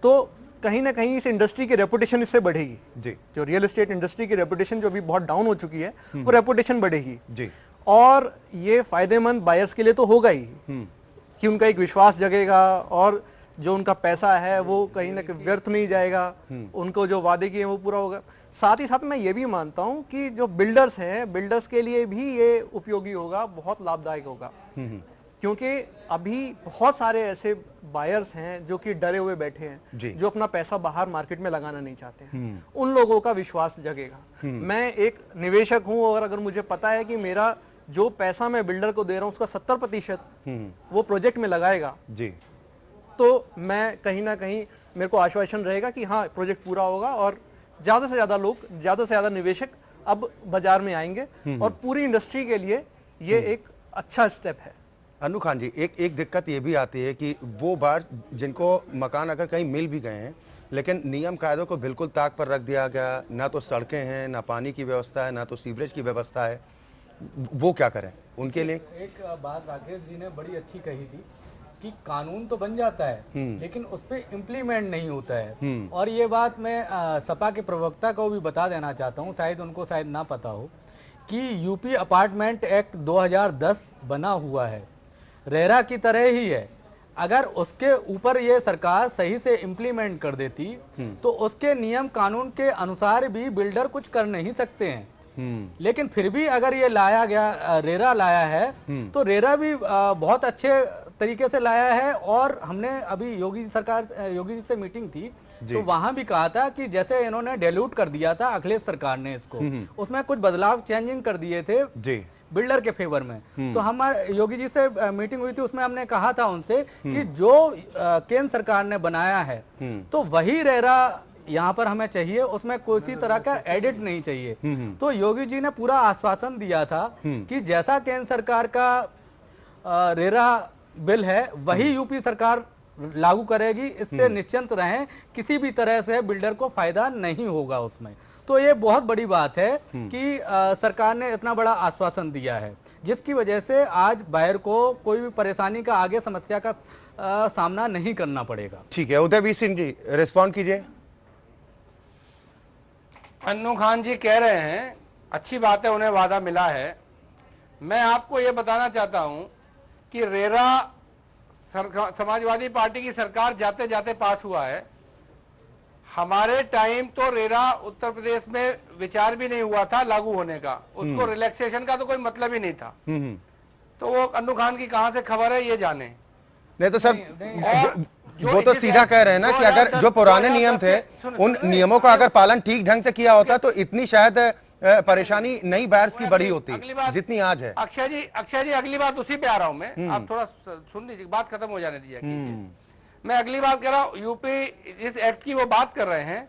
S5: तो कहीं ना कहीं इस इंडस्ट्री की रेपुटेशन इससे बढ़ेगी
S1: जी।
S5: जो रियल एस्टेट इंडस्ट्री की रेपुटेशन जो अभी बहुत डाउन हो चुकी है वो रेपुटेशन बढ़ेगी
S1: जी।
S5: और ये फायदेमंद बायर्स के लिए तो होगा ही कि उनका एक विश्वास जगेगा और जो उनका पैसा है वो कहीं ना कहीं व्यर्थ नहीं जाएगा, उनको जो वादे किए वो पूरा होगा। साथ ही साथ मैं ये भी मानता हूं कि जो बिल्डर्स हैं, बिल्डर्स के लिए भी ये उपयोगी होगा, बहुत लाभदायक होगा, क्योंकि अभी बहुत सारे ऐसे बायर्स हैं जो कि डरे हुए बैठे हैं, जो अपना पैसा बाहर मार्केट में लगाना नहीं चाहते हैं। उन लोगों का विश्वास जगेगा। मैं एक निवेशक हूं और अगर मुझे पता है कि मेरा जो पैसा मैं बिल्डर को दे रहा हूं उसका 70% वो प्रोजेक्ट में लगाएगा
S1: जी,
S5: तो मैं कहीं ना कहीं मेरे को आश्वासन रहेगा कि हाँ प्रोजेक्ट पूरा होगा और ज्यादा से ज्यादा लोग, ज्यादा से ज्यादा निवेशक अब बाजार में आएंगे और पूरी इंडस्ट्री के लिए ये एक अच्छा स्टेप है।
S1: अनु खान जी, एक दिक्कत ये भी आती है कि वो बार जिनको मकान अगर कहीं मिल भी गए हैं लेकिन नियम कायदों को बिल्कुल ताक पर रख दिया गया, ना तो सड़कें हैं, ना पानी की व्यवस्था है, ना तो सीवरेज की व्यवस्था है, वो क्या करें उनके लिए?
S10: एक बात राकेश जी ने बड़ी अच्छी कही थी कि कानून तो बन जाता है लेकिन उस पर इम्प्लीमेंट नहीं होता है। और ये बात मैं सपा के प्रवक्ता को भी बता देना चाहता हूँ, शायद उनको शायद ना पता हो कि यूपी अपार्टमेंट एक्ट 2010 बना हुआ है, रेरा की तरह ही है। अगर उसके ऊपर ये सरकार सही से इम्प्लीमेंट कर देती तो उसके नियम कानून के अनुसार भी बिल्डर कुछ कर नहीं सकते हैं। लेकिन फिर भी अगर ये लाया गया, रेरा लाया है, तो रेरा भी बहुत अच्छे तरीके से लाया है। और हमने अभी योगी जी से मीटिंग थी तो वहां भी कहा था कि जैसे इन्होंने डाइल्यूट कर दिया था अखिलेश सरकार ने इसको, उसमें कुछ बदलाव चेंजिंग कर दिए थे
S1: जी
S10: बिल्डर के फेवर में। तो हमारे योगी जी से मीटिंग हुई थी, उसमें हमने कहा था उनसे कि जो केंद्र सरकार ने बनाया है तो वही रेरा यहाँ पर हमें चाहिए, उसमें किसी तरह का एडिट नहीं चाहिए। तो योगी जी ने पूरा आश्वासन दिया था कि जैसा केंद्र सरकार का रेरा बिल है वही यूपी सरकार लागू करेगी, इससे निश्चिंत रहें, किसी भी तरह से बिल्डर को फायदा नहीं होगा उसमें। तो ये बहुत बड़ी बात है कि सरकार ने इतना बड़ा आश्वासन दिया है जिसकी वजह से आज बायर को कोई भी परेशानी का, आगे समस्या का सामना नहीं करना पड़ेगा।
S1: ठीक है, उदयवीर सिंह जी रिस्पॉन्ड कीजिए।
S8: अन्नू खान जी कह रहे हैं अच्छी बात है, उन्हें वादा मिला है। मैं आपको ये बताना चाहता हूं कि रेरा समाजवादी पार्टी की सरकार जाते जाते पास हुआ है। हमारे टाइम तो रेरा उत्तर प्रदेश में विचार भी नहीं हुआ था लागू होने का, उसको रिलैक्सेशन का तो कोई मतलब ही नहीं था। तो वो अन्नू खान की कहां से खबर है ये जाने।
S1: नहीं तो सर वो तो सीधा कह रहे हैं ना कि अगर जो पुराने नियम थे उन नियमों का अगर पालन ठीक ढंग से किया होता तो इतनी शायद परेशानी नई बायर्स की बड़ी होती जितनी आज है।
S8: अक्षय जी अगली बात उसी पे आ रहा हूं मैं, आप थोड़ा सुन लीजिए, बात खत्म हो जाने दीजिए। मैं अगली बात कह रहा हूँ, यूपी जिस एक्ट की वो बात कर रहे हैं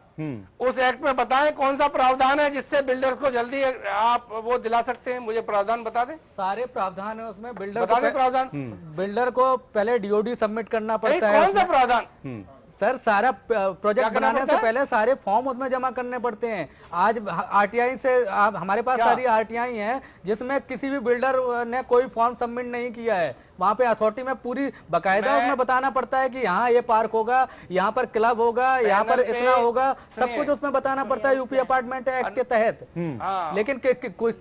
S8: उस एक्ट में बताएं कौन सा प्रावधान है जिससे बिल्डर को जल्दी आप वो दिला सकते हैं, मुझे प्रावधान बता दें।
S10: सारे प्रावधान है उसमें, बिल्डर
S8: बता दें प्रावधान।
S10: बिल्डर को पहले डीओडी सबमिट करना पड़ता है।
S8: कौन सा प्रावधान?
S10: सर सारा प्रोजेक्ट बनाने से पहले सारे फॉर्म उसमें जमा करने पड़ते हैं। आज आरटीआई से हमारे पास सारी आरटीआई हैं जिसमें किसी भी बिल्डर ने कोई फॉर्म सबमिट नहीं किया है। वहां पे अथॉरिटी में पूरी बकायदा उसमें बताना पड़ता है कि यहाँ ये पार्क होगा, यहाँ पर क्लब होगा, यहाँ पर इतना होगा, सब कुछ उसमें बताना पड़ता है यूपी अपार्टमेंट एक्ट के तहत। लेकिन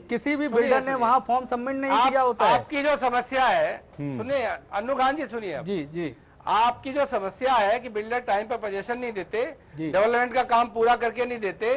S10: किसी भी बिल्डर ने वहाँ फॉर्म सबमिट नहीं किया होता है।
S8: आपकी जो समस्या है, सुनिए अन्नू खान जी, सुनिए
S10: जी,
S8: आपकी जो समस्या है कि बिल्डर टाइम पर पोजीशन नहीं देते, डेवलपमेंट का काम पूरा करके नहीं देते,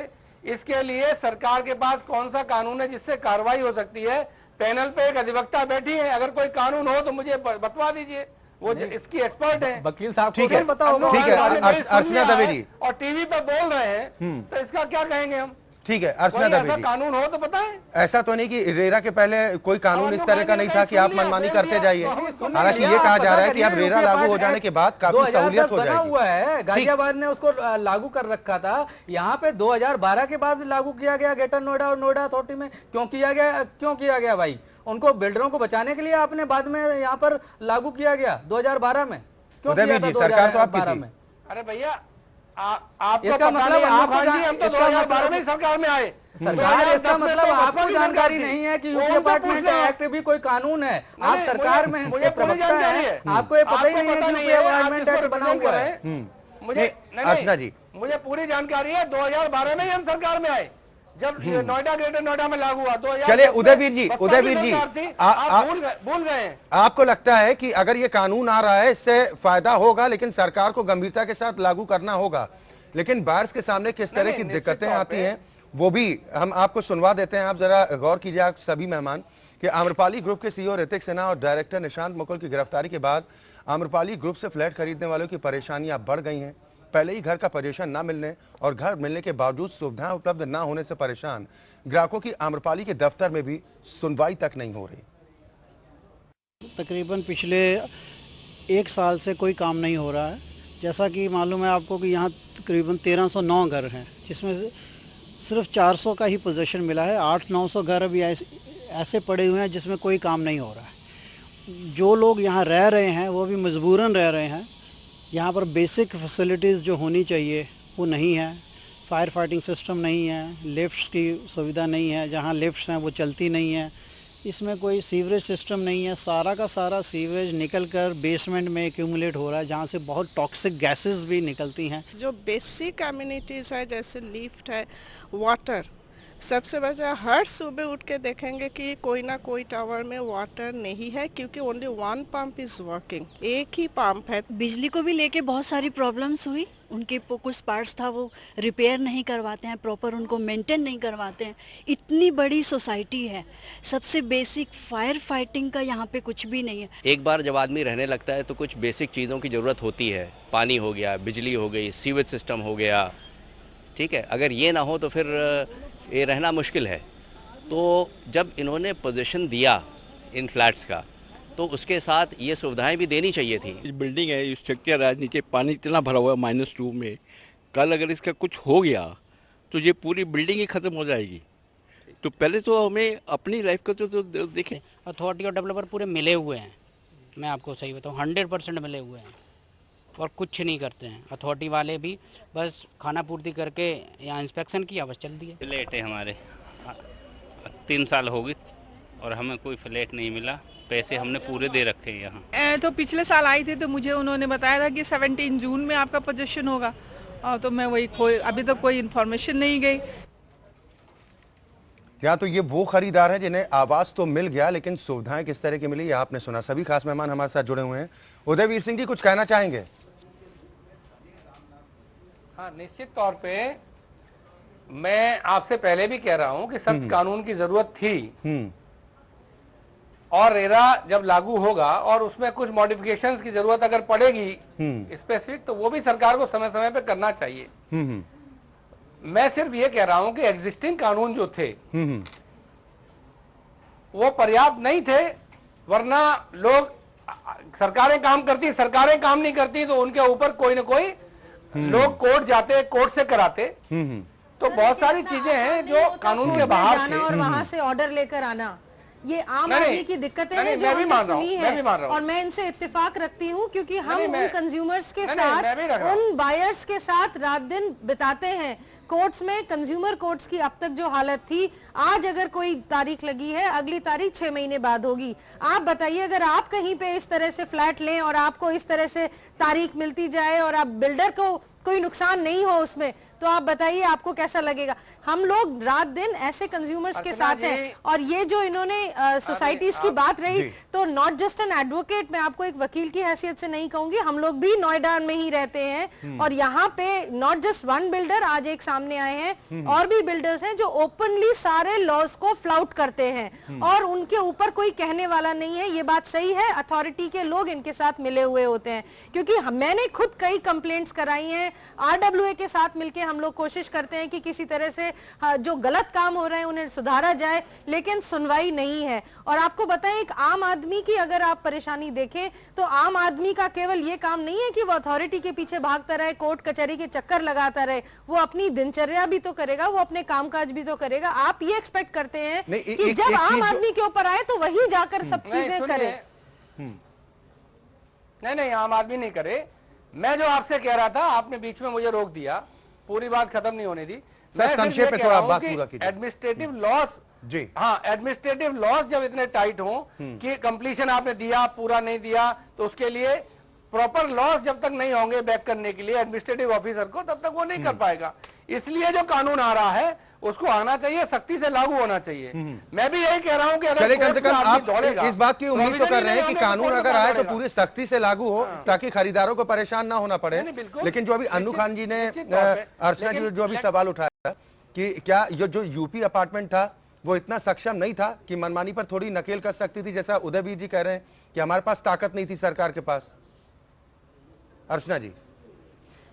S8: इसके लिए सरकार के पास कौन सा कानून है जिससे कार्रवाई हो सकती है? पैनल पे एक अधिवक्ता बैठी है, अगर कोई कानून हो तो मुझे बतवा दीजिए, वो इसकी एक्सपर्ट है।
S10: वकील साहब
S1: ठीक है, ठीक है, अर्चना दवे जी
S8: और टीवी पे बोल रहे हैं तो इसका क्या कहेंगे हम?
S1: ठीक है, अर्चना दवे जी,
S8: कानून हो तो बताएं।
S1: ऐसा तो नहीं कि रेरा के पहले कोई कानून इस तरह का नहीं था कि आप मनमानी करते जाइए। हालांकि ये कहा जा रहा है कि अब रेरा लागू हो जाने के बाद काफी सहूलियत हो जाएगी।
S10: हुआ है, गाजियाबाद ने उसको लागू कर रखा था, यहाँ पे 2012 के बाद लागू किया गया ग्रेटर नोएडा और नोएडा अथॉरिटी में। क्यों किया गया भाई? उनको बिल्डरों को बचाने के लिए आपने बाद में यहाँ पर लागू किया गया 2012 में। क्यों किया था 2012 में?
S8: अरे भैया आपको
S10: इसका
S8: पता
S10: मतलब
S8: नहीं,
S10: आपको
S8: अनूप खान जी, हम तो
S10: इसका
S8: 2012 में ही सरकार में आए।
S10: सरकार, इसका मतलब आपको जानकारी
S8: थी।
S10: नहीं है कि
S8: वो
S10: यूपी
S8: उनसे
S10: अपार्टमेंट
S8: पूछ लो।
S10: एक्ट भी कोई कानून है।
S8: नहीं,
S10: आप सरकार में
S8: मुझे पूरी
S10: प्रवक्ता
S8: जानकारी
S10: है,
S8: है।
S10: आपको ये पता ही
S8: आपको
S10: नहीं है कि
S8: पता
S10: यूपी
S8: है, आप
S10: अपार्टमेंट
S8: किसको
S10: एक्ट बना
S8: represent
S10: हुआ
S8: कर
S10: है।
S8: रहे हैं? मुझे
S1: अर्चना जी,
S8: मुझे पूरी जानकारी है। 2012 में ही हम सरकार में आए, जब ये नोएडा, ग्रेटर नोएडा में लागू हुआ। 2010
S1: चलिए,
S8: में
S1: उदयवीर जी,
S8: बसपा की
S1: उदयवीर जी,
S8: सरकार थी,
S1: आप
S8: आप भूल गए हैं।
S1: आपको लगता है कि अगर ये कानून आ रहा है इससे फायदा होगा, लेकिन सरकार को गंभीरता के साथ लागू करना होगा, लेकिन बायर्स के सामने किस तरह की दिक्कतें आती हैं वो भी हम आपको सुनवा देते हैं। आप जरा गौर कीजिए, आप सभी मेहमान, कि आम्रपाली ग्रुप के सीईओ ऋतिक सिन्हा और डायरेक्टर निशांत मुकुल की गिरफ्तारी के बाद आम्रपाली ग्रुप से फ्लैट खरीदने वालों की परेशानियां बढ़ गई हैं। पहले ही घर का पोजीशन ना मिलने और घर मिलने के बावजूद सुविधाएं उपलब्ध ना होने से परेशान ग्राहकों की आम्रपाली के दफ्तर में भी सुनवाई तक नहीं हो रही।
S11: तकरीबन पिछले 1 साल से कोई काम नहीं हो रहा है। जैसा कि मालूम है आपको कि यहाँ तकरीबन 1309 घर हैं, जिसमें से सिर्फ 400 का ही पोजीशन मिला है। 800-900 घर अभी ऐसे पड़े हुए हैं जिसमें कोई काम नहीं हो रहा है। जो लोग यहाँ रह रहे हैं वो भी मजबूरन रह रहे हैं। यहाँ पर बेसिक फैसिलिटीज़ जो होनी चाहिए वो नहीं है। फायर फाइटिंग सिस्टम नहीं है, लिफ्ट्स की सुविधा नहीं है, जहाँ लिफ्ट्स हैं वो चलती नहीं है। इसमें कोई सीवरेज सिस्टम नहीं है। सारा का सारा सीवरेज निकल कर बेसमेंट में एक्यूमुलेट हो रहा है, जहाँ से बहुत टॉक्सिक गैसेस भी निकलती हैं।
S12: जो बेसिक कम्युनिटीज़ है, जैसे लिफ्ट है, वाटर, सबसे बड़ा हर सुबह उठ के देखेंगे कि कोई ना कोई टावर में वाटर नहीं है, क्योंकि only one pump is working, एक ही पंप है।
S13: बिजली को भी लेके बहुत सारी प्रॉब्लम्स हुई। उनके कुछ पार्ट्स था वो रिपेयर नहीं करवाते हैं, प्रॉपर उनको मेंटेन नहीं करवाते हैं। इतनी बड़ी सोसाइटी है, सबसे बेसिक फायर फाइटिंग का यहाँ पे कुछ भी नहीं है।
S14: एक बार जब आदमी रहने लगता है तो कुछ बेसिक चीज़ों की ज़रूरत होती है। पानी हो गया, बिजली हो गई, सीवेज सिस्टम हो गया, ठीक है। अगर ये ना हो तो फिर ये रहना मुश्किल है। तो जब इन्होंने पोजीशन दिया इन फ्लैट्स का, तो उसके साथ ये सुविधाएं भी देनी चाहिए थी।
S15: बिल्डिंग है, स्ट्रक्चर है, नीचे पानी इतना भरा हुआ है -2 में। कल अगर इसका कुछ हो गया तो ये पूरी बिल्डिंग ही ख़त्म हो जाएगी। तो पहले तो हमें अपनी लाइफ को तो देखें।
S16: अथॉरिटी और डेवलपर पूरे मिले हुए हैं, मैं आपको सही बताऊँ 100% मिले हुए हैं और कुछ नहीं करते हैं। अथॉरिटी वाले भी बस खाना पूर्ति करके यहाँ इंस्पेक्शन किया, बस चल दिए।
S17: फ्लैट है हमारे 3 साल हो गए और हमें कोई फ्लैट नहीं मिला। पैसे हमने पूरे दे रखे हैं यहाँ।
S18: तो पिछले साल आई थे तो मुझे उन्होंने बताया था कि 17 जून में आपका पोजीशन होगा, और तो मैं वही अभी तक कोई इन्फॉर्मेशन नहीं गई।
S1: या तो ये वो खरीदार है जिन्हें आवास तो मिल गया, लेकिन सुविधाएं किस तरह की मिली ये आपने सुना। सभी खास मेहमान हमारे साथ जुड़े हुए हैं। उदयवीर सिंह जी, कुछ कहना चाहेंगे?
S8: हाँ, निश्चित तौर पे मैं आपसे पहले भी कह रहा हूं कि सख्त कानून की जरूरत थी, और रेरा जब लागू होगा और उसमें कुछ मॉडिफिकेशंस की जरूरत अगर पड़ेगी स्पेसिफिक, तो वो भी सरकार को समय समय पे करना चाहिए। मैं सिर्फ ये कह रहा हूं कि एग्जिस्टिंग कानून जो थे वो पर्याप्त नहीं थे, वरना लोग, सरकारें काम करती, सरकारें काम नहीं करती तो उनके ऊपर कोई ना कोई लोग कोर्ट जाते, कोर्ट से कराते। तो बहुत सारी चीजें हैं जो कानून के बाहर थे।
S9: और वहां से ऑर्डर लेकर आना, ये आम आदमी की दिक्कतें हैं जो हमने सुनी है, और मैं इनसे इत्तेफाक रखती हूँ, क्योंकि हम उन कंज्यूमर्स के साथ, उन बायर्स के साथ रात दिन बिताते हैं। कोर्ट्स में, कंज्यूमर कोर्ट्स की अब तक जो हालत थी, आज अगर कोई तारीख लगी है, अगली तारीख 6 महीने बाद होगी। आप बताइए, अगर आप कहीं पे इस तरह से फ्लैट लें और आपको इस तरह से तारीख मिलती जाए और आप बिल्डर को कोई नुकसान नहीं हो उसमें, तो आप बताइए आपको कैसा लगेगा। हम लोग रात दिन ऐसे कंज्यूमर्स के साथ हैं। और ये जो इन्होंने सोसाइटीज की बात रही, तो नॉट जस्ट एन एडवोकेट, मैं आपको एक वकील की हैसियत से नहीं कहूंगी, हम लोग भी नोएडा में ही रहते हैं, और यहाँ पे नॉट जस्ट वन बिल्डर, आज एक सामने आए हैं और भी बिल्डर्स हैं जो ओपनली सारे लॉज को फ्लाउट करते हैं, और उनके ऊपर कोई कहने वाला नहीं है। ये बात सही है, अथॉरिटी के लोग इनके साथ मिले हुए होते हैं, क्योंकि मैंने खुद कई कंप्लेंट्स कराई हैं। RWA के साथ मिलकर हम लोग कोशिश करते हैं कि किसी तरह से जो गलत काम हो रहे हैं उन्हें सुधारा जाए, लेकिन सुनवाई नहीं है। और आपको बताएं, एक आम आदमी की अगर आप परेशानी देखें, तो आम आदमी का केवल ये काम नहीं है कि वो अथॉरिटी के पीछे भागता रहे, कोर्ट कचहरी के चक्कर लगाता रहे, वो अपनी दिनचर्या भी तो करेगा, वो अपने कामकाज भी तो करेगा। आप ये एक्सपेक्ट करते हैं कि जब आम आदमी के ऊपर आए तो वही जाकर सब चीजें करे।
S8: नहीं, आम आदमी नहीं करे। मैं जो आपसे कह रहा था, आपने बीच में मुझे रोक दिया, पूरी बात खत्म नहीं होने दी।
S1: सर संक्षेप में थोड़ा बात पूरा कीजिए।
S8: एडमिनिस्ट्रेटिव लॉस
S1: जी,
S8: हाँ, एडमिनिस्ट्रेटिव लॉस जब इतने टाइट हो कि कंप्लीशन आपने दिया, पूरा नहीं दिया, तो उसके लिए प्रॉपर लॉस जब तक नहीं होंगे बैक करने के लिए एडमिनिस्ट्रेटिव ऑफिसर को, तब तक वो नहीं कर पाएगा। इसलिए जो कानून आ रहा है उसको आना चाहिए, सख्ती से लागू होना चाहिए। मैं भी यही कह रहा हूं कि अगर
S1: चलिए कम से कम आप
S8: दौड़ेगा,
S1: इस बात की उम्मीद तो कर रहे हैं कि कानून अगर आए तो पूरी सख्ती से लागू हो, ताकि खरीदारों को परेशान ना होना पड़े। लेकिन जो अभी अन्नू खान जी ने, अर्चना जी जो अभी सवाल उठाया कि क्या जो यूपी अपार्टमेंट था वो इतना सक्षम नहीं था कि मनमानी पर थोड़ी नकेल कर सकती थी, जैसा उदयवीर जी कह रहे हैं कि हमारे पास ताकत नहीं थी सरकार के पास। अर्चना जी,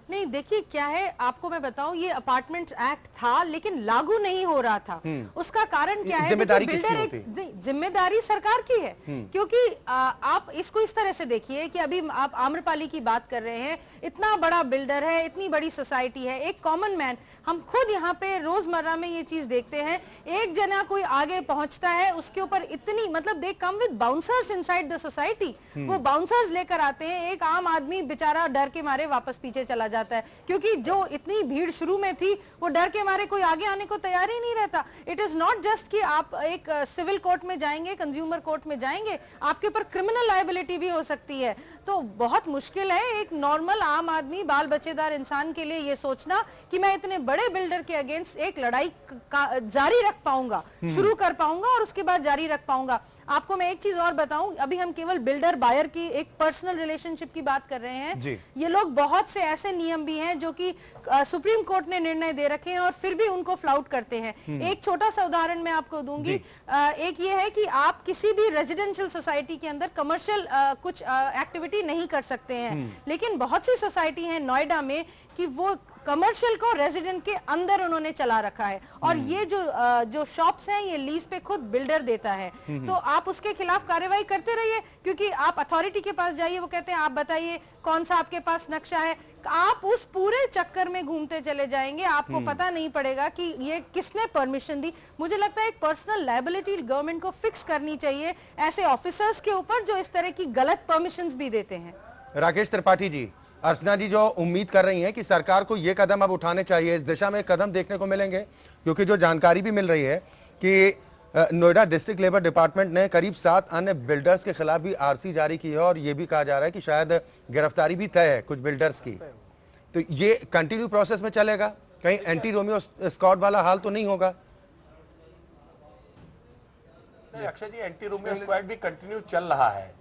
S9: नहीं देखिए क्या है, आपको मैं बताऊं, ये अपार्टमेंट्स एक्ट था लेकिन लागू नहीं हो रहा था। उसका कारण क्या है?
S1: जिम्मेदारी
S9: बिल्डर एक जिम्मेदारी सरकार की है, क्योंकि आप इसको इस तरह से देखिए कि अभी आप आम्रपाली की बात कर रहे हैं, इतना बड़ा बिल्डर है, इतनी बड़ी सोसाइटी है, एक कॉमन मैन, हम खुद यहाँ पे रोजमर्रा में ये चीज देखते हैं, एक जना कोई आगे पहुंचता है उसके ऊपर इतनी, मतलब they come with bouncers inside the society, वो बाउंसर्स लेकर आते हैं, एक आम आदमी बेचारा डर के मारे वापस पीछे चला जाता है, क्योंकि जो इतनी भीड़ शुरू में थी वो डर के मारे कोई आगे आने को तैयार ही नहीं रहता। इट इज नॉट जस्ट कि आप एक सिविल कोर्ट में जाएंगे, कंज्यूमर कोर्ट में जाएंगे, आपके ऊपर क्रिमिनल लायबिलिटी भी हो सकती है। तो बहुत मुश्किल है एक नॉर्मल आम आदमी, बाल बच्चेदार इंसान के लिए ये सोचना कि मैं इतने बड़े बिल्डर के अगेंस्ट एक लड़ाई जारी रख पाऊंगा, शुरू कर पाऊंगा और उसके बाद जारी रख पाऊंगा। आपको मैं एक चीज और बताऊं, अभी हम केवल बिल्डर बायर की एक पर्सनल रिलेशनशिप की बात कर रहे हैं, ये लोग बहुत से ऐसे नियम भी हैं जो कि सुप्रीम कोर्ट ने निर्णय दे रखे हैं और फिर भी उनको फ्लाउट करते हैं। एक छोटा सा उदाहरण मैं आपको दूंगी, एक ये है कि आप किसी भी रेजिडेंशियल सोसाइटी के अंदर कमर्शियल कुछ एक्टिविटी नहीं कर सकते हैं, लेकिन बहुत सी सोसाइटी है नोएडा में कि वो कमर्शियल को रेजिडेंट के अंदर उन्होंने चला रखा है, और ये जो शॉप्स हैं ये लीज पे खुद बिल्डर देता है। तो आप उसके खिलाफ कार्रवाई करते रहिए, क्योंकि आप अथॉरिटी के पास जाइए, वो कहते हैं आप बताइए कौन सा आपके पास नक्शा है, आप उस पूरे चक्कर में घूमते चले जाएंगे, आपको पता नहीं पड़ेगा कि ये किसने परमिशन दी। मुझे लगता है एक पर्सनल लायबिलिटी गवर्नमेंट को फिक्स करनी चाहिए ऐसे ऑफिसर्स के ऊपर जो इस तरह की गलत परमिशंस भी देते हैं।
S1: राकेश त्रिपाठी जी, अर्चना जी जो उम्मीद कर रही हैं कि सरकार को ये कदम अब उठाने चाहिए, इस दिशा में कदम देखने को मिलेंगे, क्योंकि जो जानकारी भी मिल रही है कि नोएडा डिस्ट्रिक्ट लेबर डिपार्टमेंट ने करीब 7 अन्य बिल्डर्स के खिलाफ भी आरसी जारी की है, और ये भी कहा जा रहा है कि शायद गिरफ्तारी भी तय है कुछ बिल्डर्स की। तो ये कंटिन्यू प्रोसेस में चलेगा, कहीं एंटी रोमियो स्क्वाड वाला हाल तो नहीं होगा?
S6: अक्षय जी, एंटी रोमियो स्क्वाड भी कंटिन्यू चल रहा है,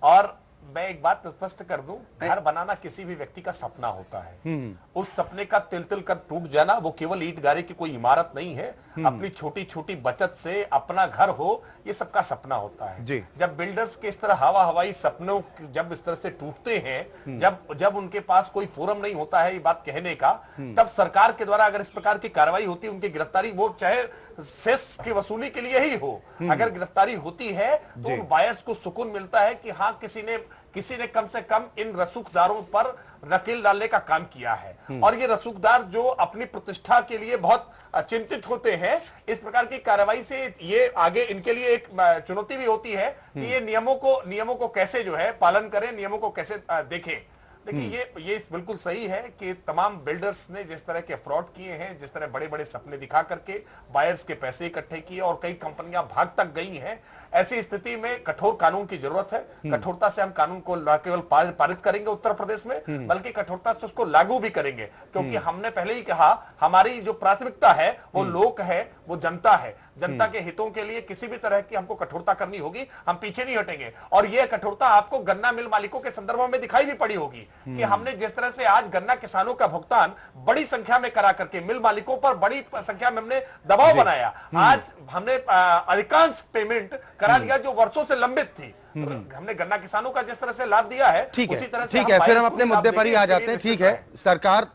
S6: और मैं एक बात स्पष्ट कर दूं, घर बनाना किसी भी व्यक्ति का सपना होता है। उस सपने का तिल तिल कर टूट जाना वो केवल ईंट गारे की कोई इमारत नहीं है, अपनी छोटी छोटी बचत से अपना घर हो, ये सबका सपना होता है। जब बिल्डर्स के इस तरह हवा हवाई सपनों जब इस तरह से टूटते हैं, जब उनके पास कोई फोरम नहीं होता है ये बात कहने का, तब सरकार के द्वारा अगर इस प्रकार की कार्रवाई होती है, उनकी गिरफ्तारी, वो चाहे सेस की वसूली के लिए ही हो, अगर गिरफ्तारी होती है तो उन बायर्स को सुकून मिलता है कि हाँ किसी ने कम से कम इन रसूखदारों पर नकेल डालने का काम किया है। और ये रसूखदार जो अपनी प्रतिष्ठा के लिए बहुत चिंतित होते हैं, इस प्रकार की कार्रवाई से ये आगे इनके लिए एक चुनौती भी होती है कि ये नियमों को कैसे जो है पालन करें, नियमों को कैसे देखें। देखिए ये बिल्कुल सही है कि तमाम बिल्डर्स ने जिस तरह के फ्रॉड किए हैं, जिस तरह बड़े बड़े सपने दिखा करके बायर्स के पैसे इकट्ठे किए और कई कंपनियां भाग तक गई हैं, ऐसी स्थिति में कठोर कानून की जरूरत है। कठोरता से हम कानून को न केवल पारित करेंगे उत्तर प्रदेश में, बल्कि कठोरता से उसको लागू भी करेंगे, क्योंकि हमने पहले ही कहा हमारी जो प्राथमिकता है वो लोक है, वो जनता है। जनता के हितों के लिए किसी भी तरह की हमको कठोरता करनी होगी, हम पीछे नहीं हटेंगे। और यह कठोरता आपको गन्ना मिल मालिकों के संदर्भ में दिखाई भी पड़ी होगी कि हमने जिस तरह से आज गन्ना किसानों का भुगतान बड़ी संख्या में करा करके मिल मालिकों पर बड़ी संख्या में हमने दबाव बनाया, आज हमने अधिकांश पेमेंट करा लिया जो वर्षों से लंबित थी। हमने गन्ना किसानों का जिस तरह से लाभ दिया है, उसी तरह से
S1: ठीक है, फिर हम अपने मुद्दे पर ही आ जाते हैं। ठीक है, सरकार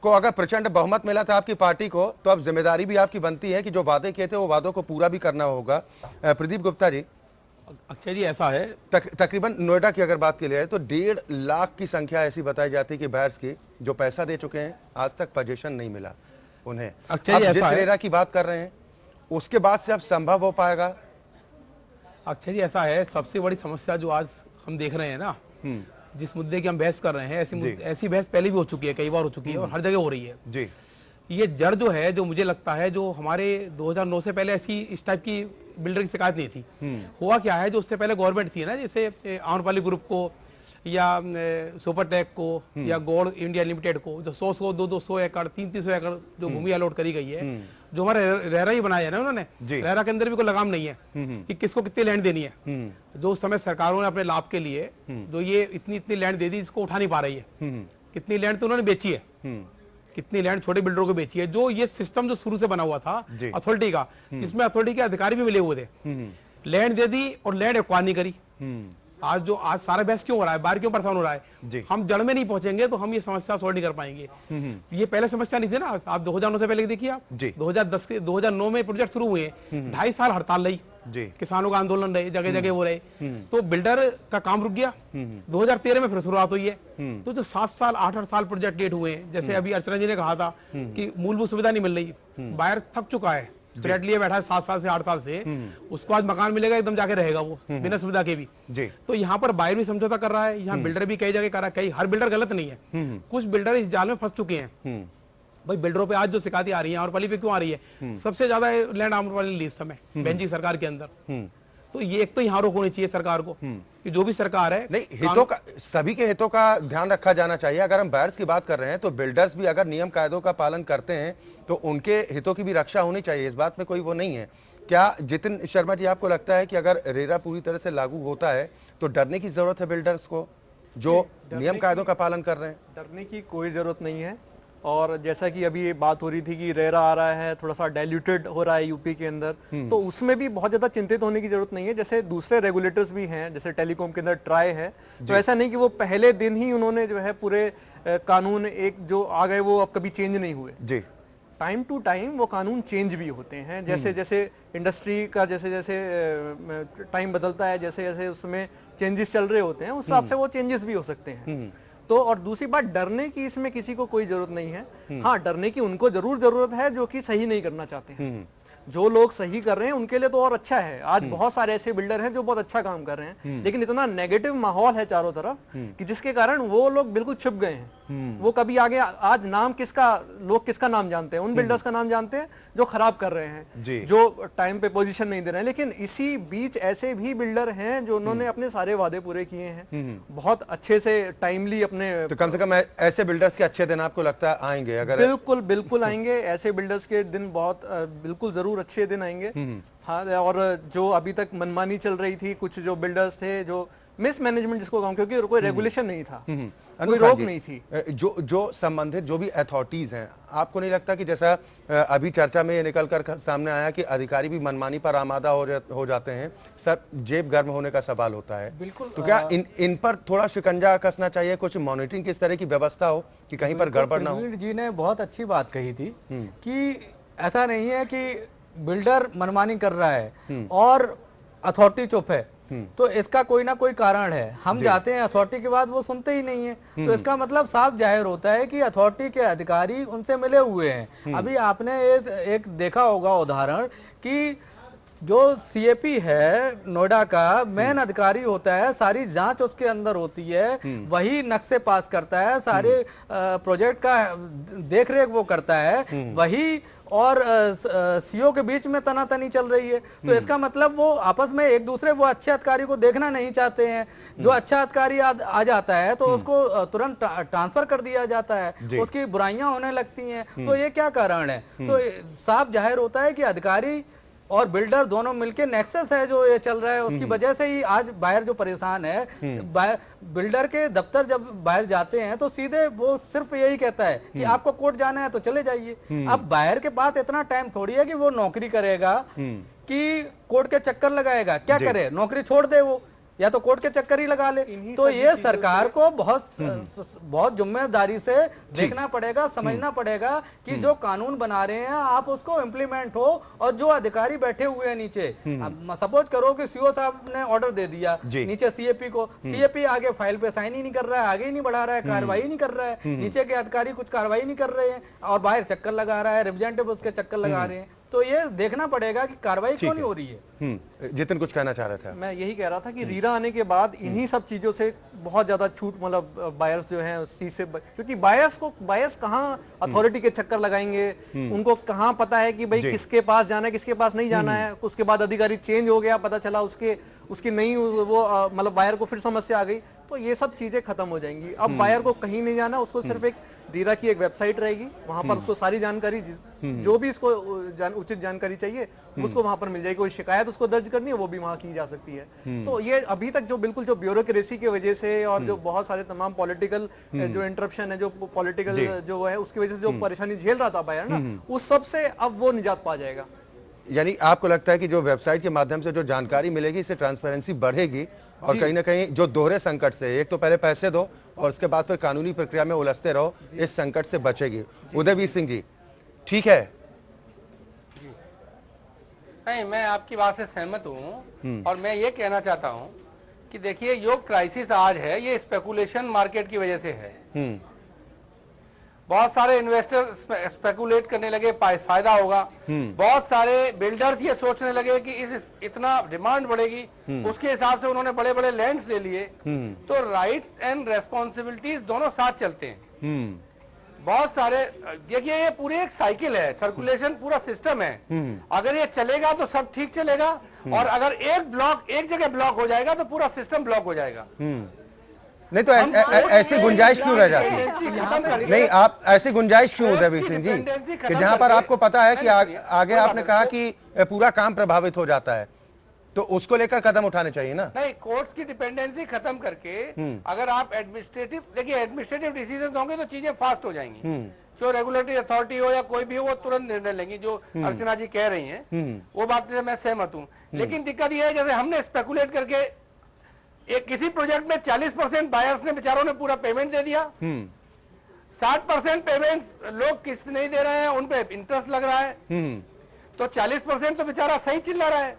S1: को अगर प्रचंड बहुमत मिला था आपकी पार्टी को, तो अब जिम्मेदारी भी आपकी बनती है कि जो वादे किए थे वो वादों को पूरा भी करना होगा। प्रदीप गुप्ता जी,
S7: अक्षय जी ऐसा है,
S1: तकरीबन नोएडा की अगर बात की जाए तो 1.5 लाख की संख्या ऐसी बताई जाती है कि बायर्स की जो पैसा दे चुके हैं, आज तक पोजीशन नहीं मिला उन्हें।
S7: अक्षय
S1: जिस रेरा की बात कर रहे हैं उसके बाद से अब संभव हो पाएगा?
S7: अक्षय जी ऐसा है, सबसे बड़ी समस्या जो आज हम देख रहे हैं ना जिस मुद्दे की हम बहस कर रहे हैं, ऐसी बहस पहले भी हो चुकी है, कई बार हो चुकी है और हर जगह हो रही है
S1: जी।
S7: ये जड़ जो है, जो मुझे लगता है, जो हमारे 2009 से पहले ऐसी इस टाइप की बिल्डर की शिकायत नहीं थी। हुआ क्या है, जो उससे पहले गवर्नमेंट थी ना, जैसे आम्रपाली ग्रुप को या सुपरटेक को या गौड़ इंडिया लिमिटेड को, जो 100 200 एकड़ 300 एकड़ जो भूमि अलॉट करी गई है, जो हमारे रेरा ही बनाया है ना उन्होंने, रेरा के अंदर भी कोई लगाम नहीं है कि किसको कितनी लैंड देनी है। जो उस समय सरकारों ने अपने लाभ के लिए जो ये इतनी लैंड दे दी, जिसको उठा नहीं पा रही है, कितनी लैंड तो उन्होंने बेची है, कितनी लैंड छोटे बिल्डरों को बेची है। जो ये सिस्टम जो शुरू से बना हुआ था अथॉरिटी का, इसमें अथॉरिटी के अधिकारी भी मिले हुए थे, लैंड दे दी और लैंड एक्वायर नहीं करी। आज सारा बहस क्यों हो रहा है, बाहर क्यों परेशान हो रहा है, हम जड़ में नहीं पहुंचेंगे तो हम ये समस्या सॉल्व नहीं कर पाएंगे। ये पहले समस्या नहीं थी ना, आप 2009 से पहले देखिए, आप 2009 में प्रोजेक्ट शुरू हुए, 2.5 साल हड़ताल रही, किसानों का आंदोलन रहे, जगह जगह हो रहे, तो बिल्डर का काम रुक गया। 2013 में फिर शुरुआत हुई है। तो जो 7 साल 8 साल प्रोजेक्ट लेट हुए हैं, जैसे अभी अर्चना जी ने कहा था कि मूलभूत सुविधा नहीं मिल रही, बायर थक चुका है, फ्लैट लिए बैठा है 7 साल से 8 साल से, उसको आज मकान मिलेगा एकदम जाके रहेगा वो बिना सुविधा के भी। तो यहाँ पर बायर भी समझौता कर रहा है, यहाँ बिल्डर भी कई जगह कर रहा है, कई हर बिल्डर गलत नहीं है, कुछ बिल्डर इस जाल में फंस चुके हैं। भाई बिल्डरों पे आज जो शिकायतें आ रही हैं, आम्रपाली पे क्यों आ रही है, सबसे ज्यादा लैंड आम्रपाली ली इस समय बेंजी सरकार के अंदर। तो ये एक तो यहाँ रोक होनी चाहिए सरकार को कि जो भी सरकार है,
S1: नहीं हितों का, सभी के हितों का ध्यान रखा जाना चाहिए। अगर हम बायर्स की बात कर रहे हैं तो बिल्डर्स भी अगर नियम कायदों का पालन करते हैं तो उनके हितों की भी रक्षा होनी चाहिए, इस बात में कोई वो नहीं है। क्या जितिन शर्मा जी, आपको लगता है कि अगर रेरा पूरी तरह से लागू होता है तो डरने की जरूरत है बिल्डर्स को जो नियम कायदों का पालन कर रहे हैं?
S5: डरने की कोई जरूरत नहीं है। और जैसा कि अभी ये बात हो रही थी कि रेरा आ रहा है, थोड़ा सा डाइल्यूटेड हो रहा है यूपी के अंदर, तो उसमें भी बहुत ज्यादा चिंतित होने की जरूरत नहीं है। जैसे दूसरे रेगुलेटर्स भी हैं, जैसे टेलीकॉम के अंदर ट्राई है, तो ऐसा नहीं कि वो पहले दिन ही उन्होंने जो है पूरे कानून एक जो आ गए वो अब कभी चेंज नहीं हुए जी। टाइम टू टाइम वो कानून चेंज भी होते हैं, जैसे जैसे इंडस्ट्री का जैसे जैसे टाइम बदलता है, जैसे जैसे उसमें चेंजेस चल रहे होते हैं, उस हिसाब से वो चेंजेस भी हो सकते हैं। तो और दूसरी बात, डरने की इसमें किसी को कोई जरूरत नहीं है। हाँ, डरने की उनको जरूरत है जो कि सही नहीं करना चाहते हैं। जो लोग सही कर रहे हैं उनके लिए तो और अच्छा है। आज बहुत सारे ऐसे बिल्डर हैं जो बहुत अच्छा काम कर रहे हैं, लेकिन इतना नेगेटिव माहौल है चारों तरफ कि जिसके कारण वो लोग बिल्कुल छुप गए हैं। वो कभी आगे, आज नाम किसका, लोग किसका नाम जानते हैं, उन बिल्डर्स का नाम जानते हैं जो खराब कर रहे हैं, जो टाइम पे पोजीशन नहीं दे रहे हैं। लेकिन इसी बीच ऐसे भी बिल्डर हैं जो उन्होंने अपने सारे वादे पूरे किए हैं, बहुत अच्छे से टाइमली अपने।
S1: तो कम से कम ऐसे बिल्डर्स के अच्छे दिन आपको लगता है आएंगे? अगर
S5: बिल्कुल आएंगे, ऐसे बिल्डर्स के दिन बहुत बिल्कुल जरूर अच्छे दिन आएंगे। हाँ, और जो अभी तक मनमानी चल रही थी, कुछ जो बिल्डर्स थे जो मिसमैनेजमेंट जिसको कहूं, क्योंकि कोई रेगुलेशन नहीं था, कोई रोक नहीं थी,
S1: जो संबंधित जो भी अथॉरिटीज हैं, आपको नहीं लगता कि जैसा अभी चर्चा में ये निकल कर सामने आया कि अधिकारी भी मनमानी पर आमादा हो जाते हैं, सर जेब गर्म होने का सवाल होता है।
S10: बिल्कुल।
S1: तो क्या इन पर थोड़ा शिकंजा कसना चाहिए, कुछ मॉनिटरिंग किस तरह की व्यवस्था हो कि कहीं पर गड़बड़ ना हो?
S10: प्रवीण जी ने बहुत अच्छी बात कही थी कि ऐसा नहीं है कि बिल्डर मनमानी कर रहा है और अथॉरिटी चुप है, तो इसका कोई ना कोई कारण है। हम जाते हैं अथॉरिटी के बाद वो सुनते ही नहीं है, तो इसका मतलब साफ जाहिर होता है कि अथॉरिटी के अधिकारी उनसे मिले हुए हैं। अभी आपने एक देखा होगा उदाहरण कि जो सीएपी है नोएडा का, मेन अधिकारी होता है, सारी जांच उसके अंदर होती है, वही नक्शे पास करता है, सारे प्रोजेक्ट का देखरेख वो करता है, वही और सीओ के बीच में तनातनी चल रही है। तो इसका मतलब वो आपस में एक दूसरे, वो अच्छे अधिकारी को देखना नहीं चाहते हैं। जो अच्छा अधिकारी आ जाता है तो उसको तुरंत ट्रांसफर कर दिया जाता है, उसकी बुराइयां होने लगती हैं। तो ये क्या कारण है? तो साफ जाहिर होता है कि अधिकारी और बिल्डर दोनों मिलके नेक्सस है जो ये चल रहा है, उसकी वजह से ही आज बायर जो परेशान है। बिल्डर के दफ्तर जब बायर जाते हैं तो सीधे वो सिर्फ यही कहता है कि आपको कोर्ट जाना है तो चले जाइए। अब बायर के पास इतना टाइम थोड़ी है कि वो नौकरी करेगा कि कोर्ट के चक्कर लगाएगा। क्या करे, नौकरी छोड़ दे वो, या तो कोर्ट के चक्कर ही लगा ले। तो ये सरकार को बहुत जिम्मेदारी से देखना पड़ेगा, समझना पड़ेगा कि जो कानून बना रहे हैं आप उसको इम्प्लीमेंट हो, और जो अधिकारी बैठे हुए हैं नीचे, सपोज करो कि सीओ साहब ने ऑर्डर दे दिया नीचे सीएपी को, सीएपी आगे फाइल पे साइन ही नहीं कर रहा है, आगे ही नहीं बढ़ा रहा है, कार्रवाई नहीं कर रहा है, नीचे के अधिकारी कुछ कार्रवाई नहीं कर रहे हैं और बाहर चक्कर लगा रहा है, रिप्रेजेंटेटिव उसके चक्कर लगा रहे हैं।
S5: तो ये देखना पड़ेगा कि कार्रवाई क्यों नहीं हो रही है।
S1: जितिन कुछ कहना चाह रहे थे।
S5: मैं यही कह रहा था कि रीरा आने के बाद इन्हीं सब चीजों से बहुत ज्यादा छूट, मतलब बायर्स जो हैं उस चीज से, क्योंकि बायर्स कहाँ अथॉरिटी के चक्कर लगाएंगे, उनको कहाँ पता है कि भाई किसके पास जाना है किसके पास नहीं जाना है। उसके बाद अधिकारी चेंज हो गया, पता चला उसकी नहीं वो मतलब बायर को फिर समस्या आ गई, तो ये सब चीजें खत्म हो जाएंगी। अब बायर को कहीं नहीं जाना, उसको सिर्फ एक रीरा की एक वेबसाइट रहेगी, वहां पर उसको सारी जानकारी जो भी इसको उचित जानकारी चाहिए उसको वहां पर मिल जाएगी। कोई शिकायत उसको दर्ज करनी है वो भी वहां की जा सकती है। तो ये अभी तक जो बिल्कुल जो ब्यूरोक्रेसी की वजह से और जो बहुत सारे तमाम पॉलिटिकल जो इंटरप्शन है, जो पॉलिटिकल जो है उसकी वजह से जो परेशानी झेल रहा था बायर ना, उस सब से अब वो निजात पा जाएगा।
S1: यानी आपको लगता है कि जो वेबसाइट के माध्यम से जो जानकारी मिलेगी इससे ट्रांसपेरेंसी बढ़ेगी और कहीं ना कहीं जो दोहरे संकट से, एक तो पहले पैसे दो और उसके बाद फिर कानूनी प्रक्रिया में उलझते रहो, इस संकट से बचेगी। उदयवीर सिंह जी, ठीक है?
S8: नहीं, मैं आपकी बात से सहमत हूँ और मैं ये कहना चाहता हूँ कि देखिए जो क्राइसिस आज है ये स्पेकुलेशन मार्केट की वजह से है। बहुत सारे इन्वेस्टर स्पेकुलेट करने लगे, फायदा होगा। बहुत सारे बिल्डर्स ये सोचने लगे कि इतना डिमांड बढ़ेगी, उसके हिसाब से उन्होंने बड़े बड़े लैंड्स ले लिए। तो राइट्स एंड रेस्पॉन्सिबिलिटीज दोनों साथ चलते हैं। बहुत सारे, देखिए ये पूरी एक साइकिल है, सर्कुलेशन पूरा सिस्टम है। अगर ये चलेगा तो सब ठीक चलेगा, और अगर एक जगह ब्लॉक हो जाएगा तो पूरा सिस्टम ब्लॉक हो जाएगा।
S1: नहीं तो ऐसी गुंजाइश क्यों रह जाती है? नहीं, आप ऐसी गुंजाइश क्यों उदयवीर सिंह जी कि जहां पर आपको पता है कि आगे आपने कहा कि पूरा काम प्रभावित हो जाता है, तो उसको लेकर कदम उठाने चाहिए ना?
S8: नहीं, कोर्ट्स की डिपेंडेंसी खत्म करके अगर आप एडमिनिस्ट्रेटिव डिसीजन होंगे तो चीजें फास्ट हो जाएंगी। जो रेगुलेटरी अथॉरिटी हो या कोई भी हो वो तुरंत निर्णय लेंगी। जो अर्चना जी कह रही हैं वो बात से मैं सहमत हूँ, लेकिन दिक्कत ये है जैसे हमने स्पेकुलेट करके एक किसी प्रोजेक्ट में 40% बायर्स ने बेचारों ने पूरा पेमेंट दे दिया, 60% पेमेंट लोग किस्त नहीं दे रहे हैं, उन पे इंटरेस्ट लग रहा है, तो 40% तो बेचारा सही चिल्ला रहा है।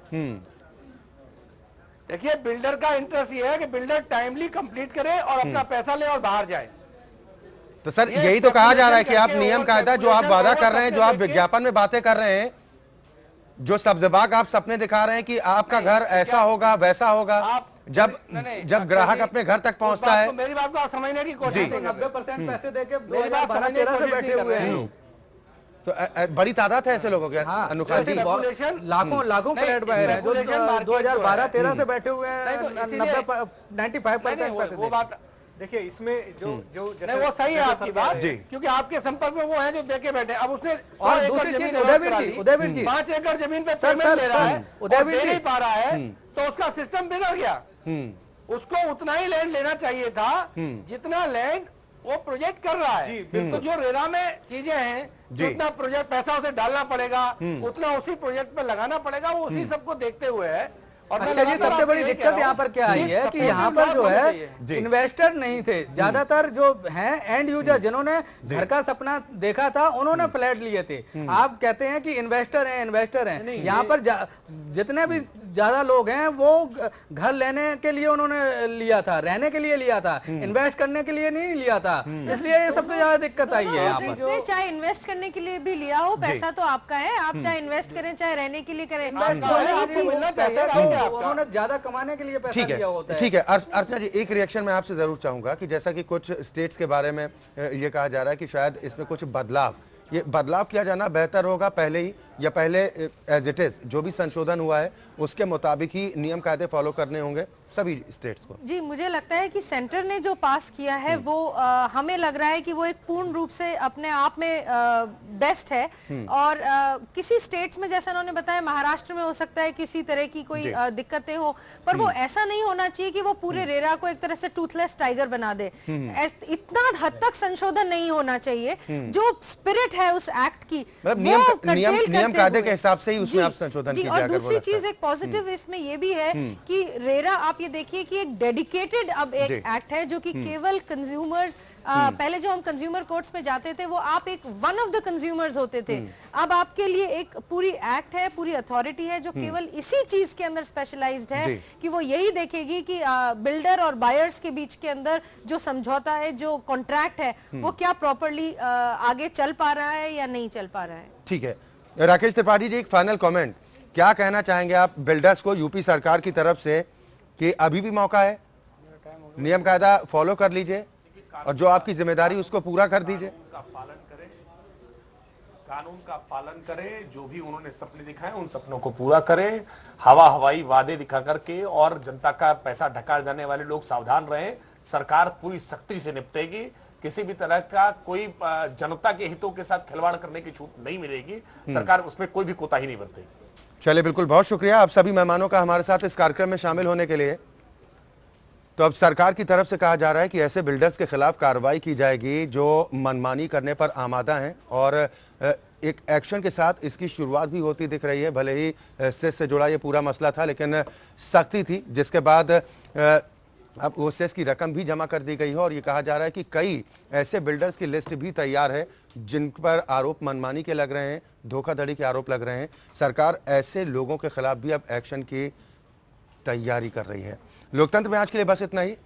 S8: देखिए बिल्डर का इंटरेस्ट ये है कि बिल्डर टाइमली कंप्लीट करे और अपना पैसा ले और बाहर जाए।
S1: तो सर यही तो कहा जा रहा है कि आप नियम कायदा जो आप वादा कर रहे हैं, जो आप विज्ञापन में बातें कर रहे हैं, जो सब्ज़बाग आप सपने दिखा रहे हैं कि आपका घर ऐसा होगा वैसा होगा, जब ग्राहक अपने घर तक पहुंचता है।
S8: मेरी बात को आप समझने की कोशिश करें।
S5: 90% पैसे देके
S8: मेरी बात समझने की बैठे हुए हैं,
S1: तो बड़ी तादाद है ऐसे लोगों के। अनुखान जी,
S5: लाखों फ्लैट बायर हैं जो 2012-13 से बैठे हुए हैं, 95% पैसे
S8: वो बात
S5: देखिए इसमें जो
S8: नहीं वो सही है आपकी बात, क्योंकि आपके संपर्क में वो है जो बेके बैठे। अब उसने
S5: और दूसरी चीज उदयवीर जी
S8: 5 एकड़ जमीन पे पेमेंट ले रहा है, दे नहीं पा रहा है, तो उसका सिस्टम बिगड़ गया। उसको उतना ही लैंड लेना चाहिए था जितना लैंड वो प्रोजेक्ट कर रहा है। तो जो रेरा में चीजें हैं, जितना प्रोजेक्ट पैसा उसे डालना पड़ेगा उतना उसी प्रोजेक्ट में लगाना पड़ेगा, वो उसी सबको देखते हुए है। और
S5: अच्छा जी, सबसे बड़ी दिक्कत यहाँ पर क्या आई है कि यहाँ पर जो है इन्वेस्टर नहीं थे, ज्यादातर जो हैं एंड यूजर जिन्होंने घर का सपना देखा था उन्होंने फ्लैट लिए थे। आप कहते हैं कि इन्वेस्टर हैं, यहाँ पर जितने भी ज्यादा लोग हैं वो घर लेने के लिए उन्होंने लिया था, रहने के लिए लिया था, इन्वेस्ट करने के लिए नहीं लिया था, इसलिए ये सबसे ज्यादा दिक्कत आई है यहाँ पर।
S9: चाहे इन्वेस्ट करने के लिए भी लिया हो, पैसा तो आपका है, आप चाहे इन्वेस्ट करें चाहे रहने के लिए करें,
S5: उन्होंने ज्यादा कमाने के लिए पैसा दिया होता है।
S1: ठीक है अर्चना जी, एक रिएक्शन मैं आपसे जरूर चाहूंगा कि जैसा कि कुछ स्टेट्स के बारे में ये कहा जा रहा है कि शायद इसमें कुछ बदलाव किया जाना बेहतर होगा पहले ही, या पहले एज इट इज जो भी संशोधन हुआ है उसके मुताबिक ही नियम कायदे फॉलो करने होंगे सभी स्टेट्स को? जी,
S9: मुझे लगता है कि सेंटर ने जो पास किया है वो हमें लग रहा है कि वो एक पूर्ण रूप से अपने आप में बेस्ट है। और किसी स्टेट्स में जैसा उन्होंने बताया, महाराष्ट्र में हो सकता है किसी तरह की कोई दिक्कतें हो, पर वो ऐसा नहीं होना चाहिए कि वो पूरे रेरा को एक तरह से टूथलेस टाइगर बना दे। इतना हद तक संशोधन नहीं होना चाहिए। जो स्पिरिट है उस एक्ट की,
S1: नियम कायदे के हिसाब से ही उसमें आप संशोधन कीजिए।
S9: और दूसरी चीज एक पॉजिटिव इसमें ये भी है कि रेरा, आप ये देखिए कि एक डेडिकेटेड अब एक एक्ट है जो कि केवल कंज्यूमर्स, पहले जो हम कंज्यूमर कोर्ट्स में जाते थे वो आप एक वन ऑफ द कंज्यूमर्स होते थे, अब आपके लिए एक पूरी एक्ट है, पूरी अथॉरिटी है जो केवल इसी चीज के अंदर स्पेशलाइज्ड है कि वो यही देखेगी कि बिल्डर और बायर्स के बीच के अंदर जो समझौता है, जो कॉन्ट्रैक्ट है, वो क्या प्रॉपरली आगे चल पा रहा है या नहीं चल पा रहा है।
S1: ठीक है, राकेश त्रिपाठी जी, एक फाइनल कमेंट, क्या कहना चाहेंगे आप बिल्डर्स को यूपी सरकार की तरफ से कि अभी भी मौका है, नियम कायदा फॉलो कर लीजिए और जो आपकी जिम्मेदारी उसको पूरा कर दीजिए।
S6: कानून का पालन करें, जो भी उन्होंने सपने दिखाए उन सपनों को पूरा करें, हवाई वादे दिखा करके और जनता का पैसा ढका जाने वाले लोग सावधान रहें। सरकार पूरी सख्ती से निपटेगी, किसी भी तरह का कोई जनता के हितों के साथ खिलवाड़ करने की छूट नहीं मिलेगी, सरकार उसमें कोई भी कोताही नहीं बरतेगी।
S1: चलिए, बिल्कुल, बहुत शुक्रिया आप सभी मेहमानों का हमारे साथ इस कार्यक्रम में शामिल होने के लिए। तो अब सरकार की तरफ से कहा जा रहा है कि ऐसे बिल्डर्स के खिलाफ कार्रवाई की जाएगी जो मनमानी करने पर आमादा हैं और एक एक्शन के साथ इसकी शुरुआत भी होती दिख रही है। भले ही सेस से जुड़ा ये पूरा मसला था, लेकिन सख्ती थी, जिसके बाद अब वो सेस की रकम भी जमा कर दी गई है और ये कहा जा रहा है कि कई ऐसे बिल्डर्स की लिस्ट भी तैयार है जिन पर आरोप मनमानी के लग रहे हैं, धोखाधड़ी के आरोप लग रहे हैं। सरकार ऐसे लोगों के खिलाफ भी अब एक्शन की तैयारी कर रही है। लोकतंत्र में आज के लिए बस इतना ही।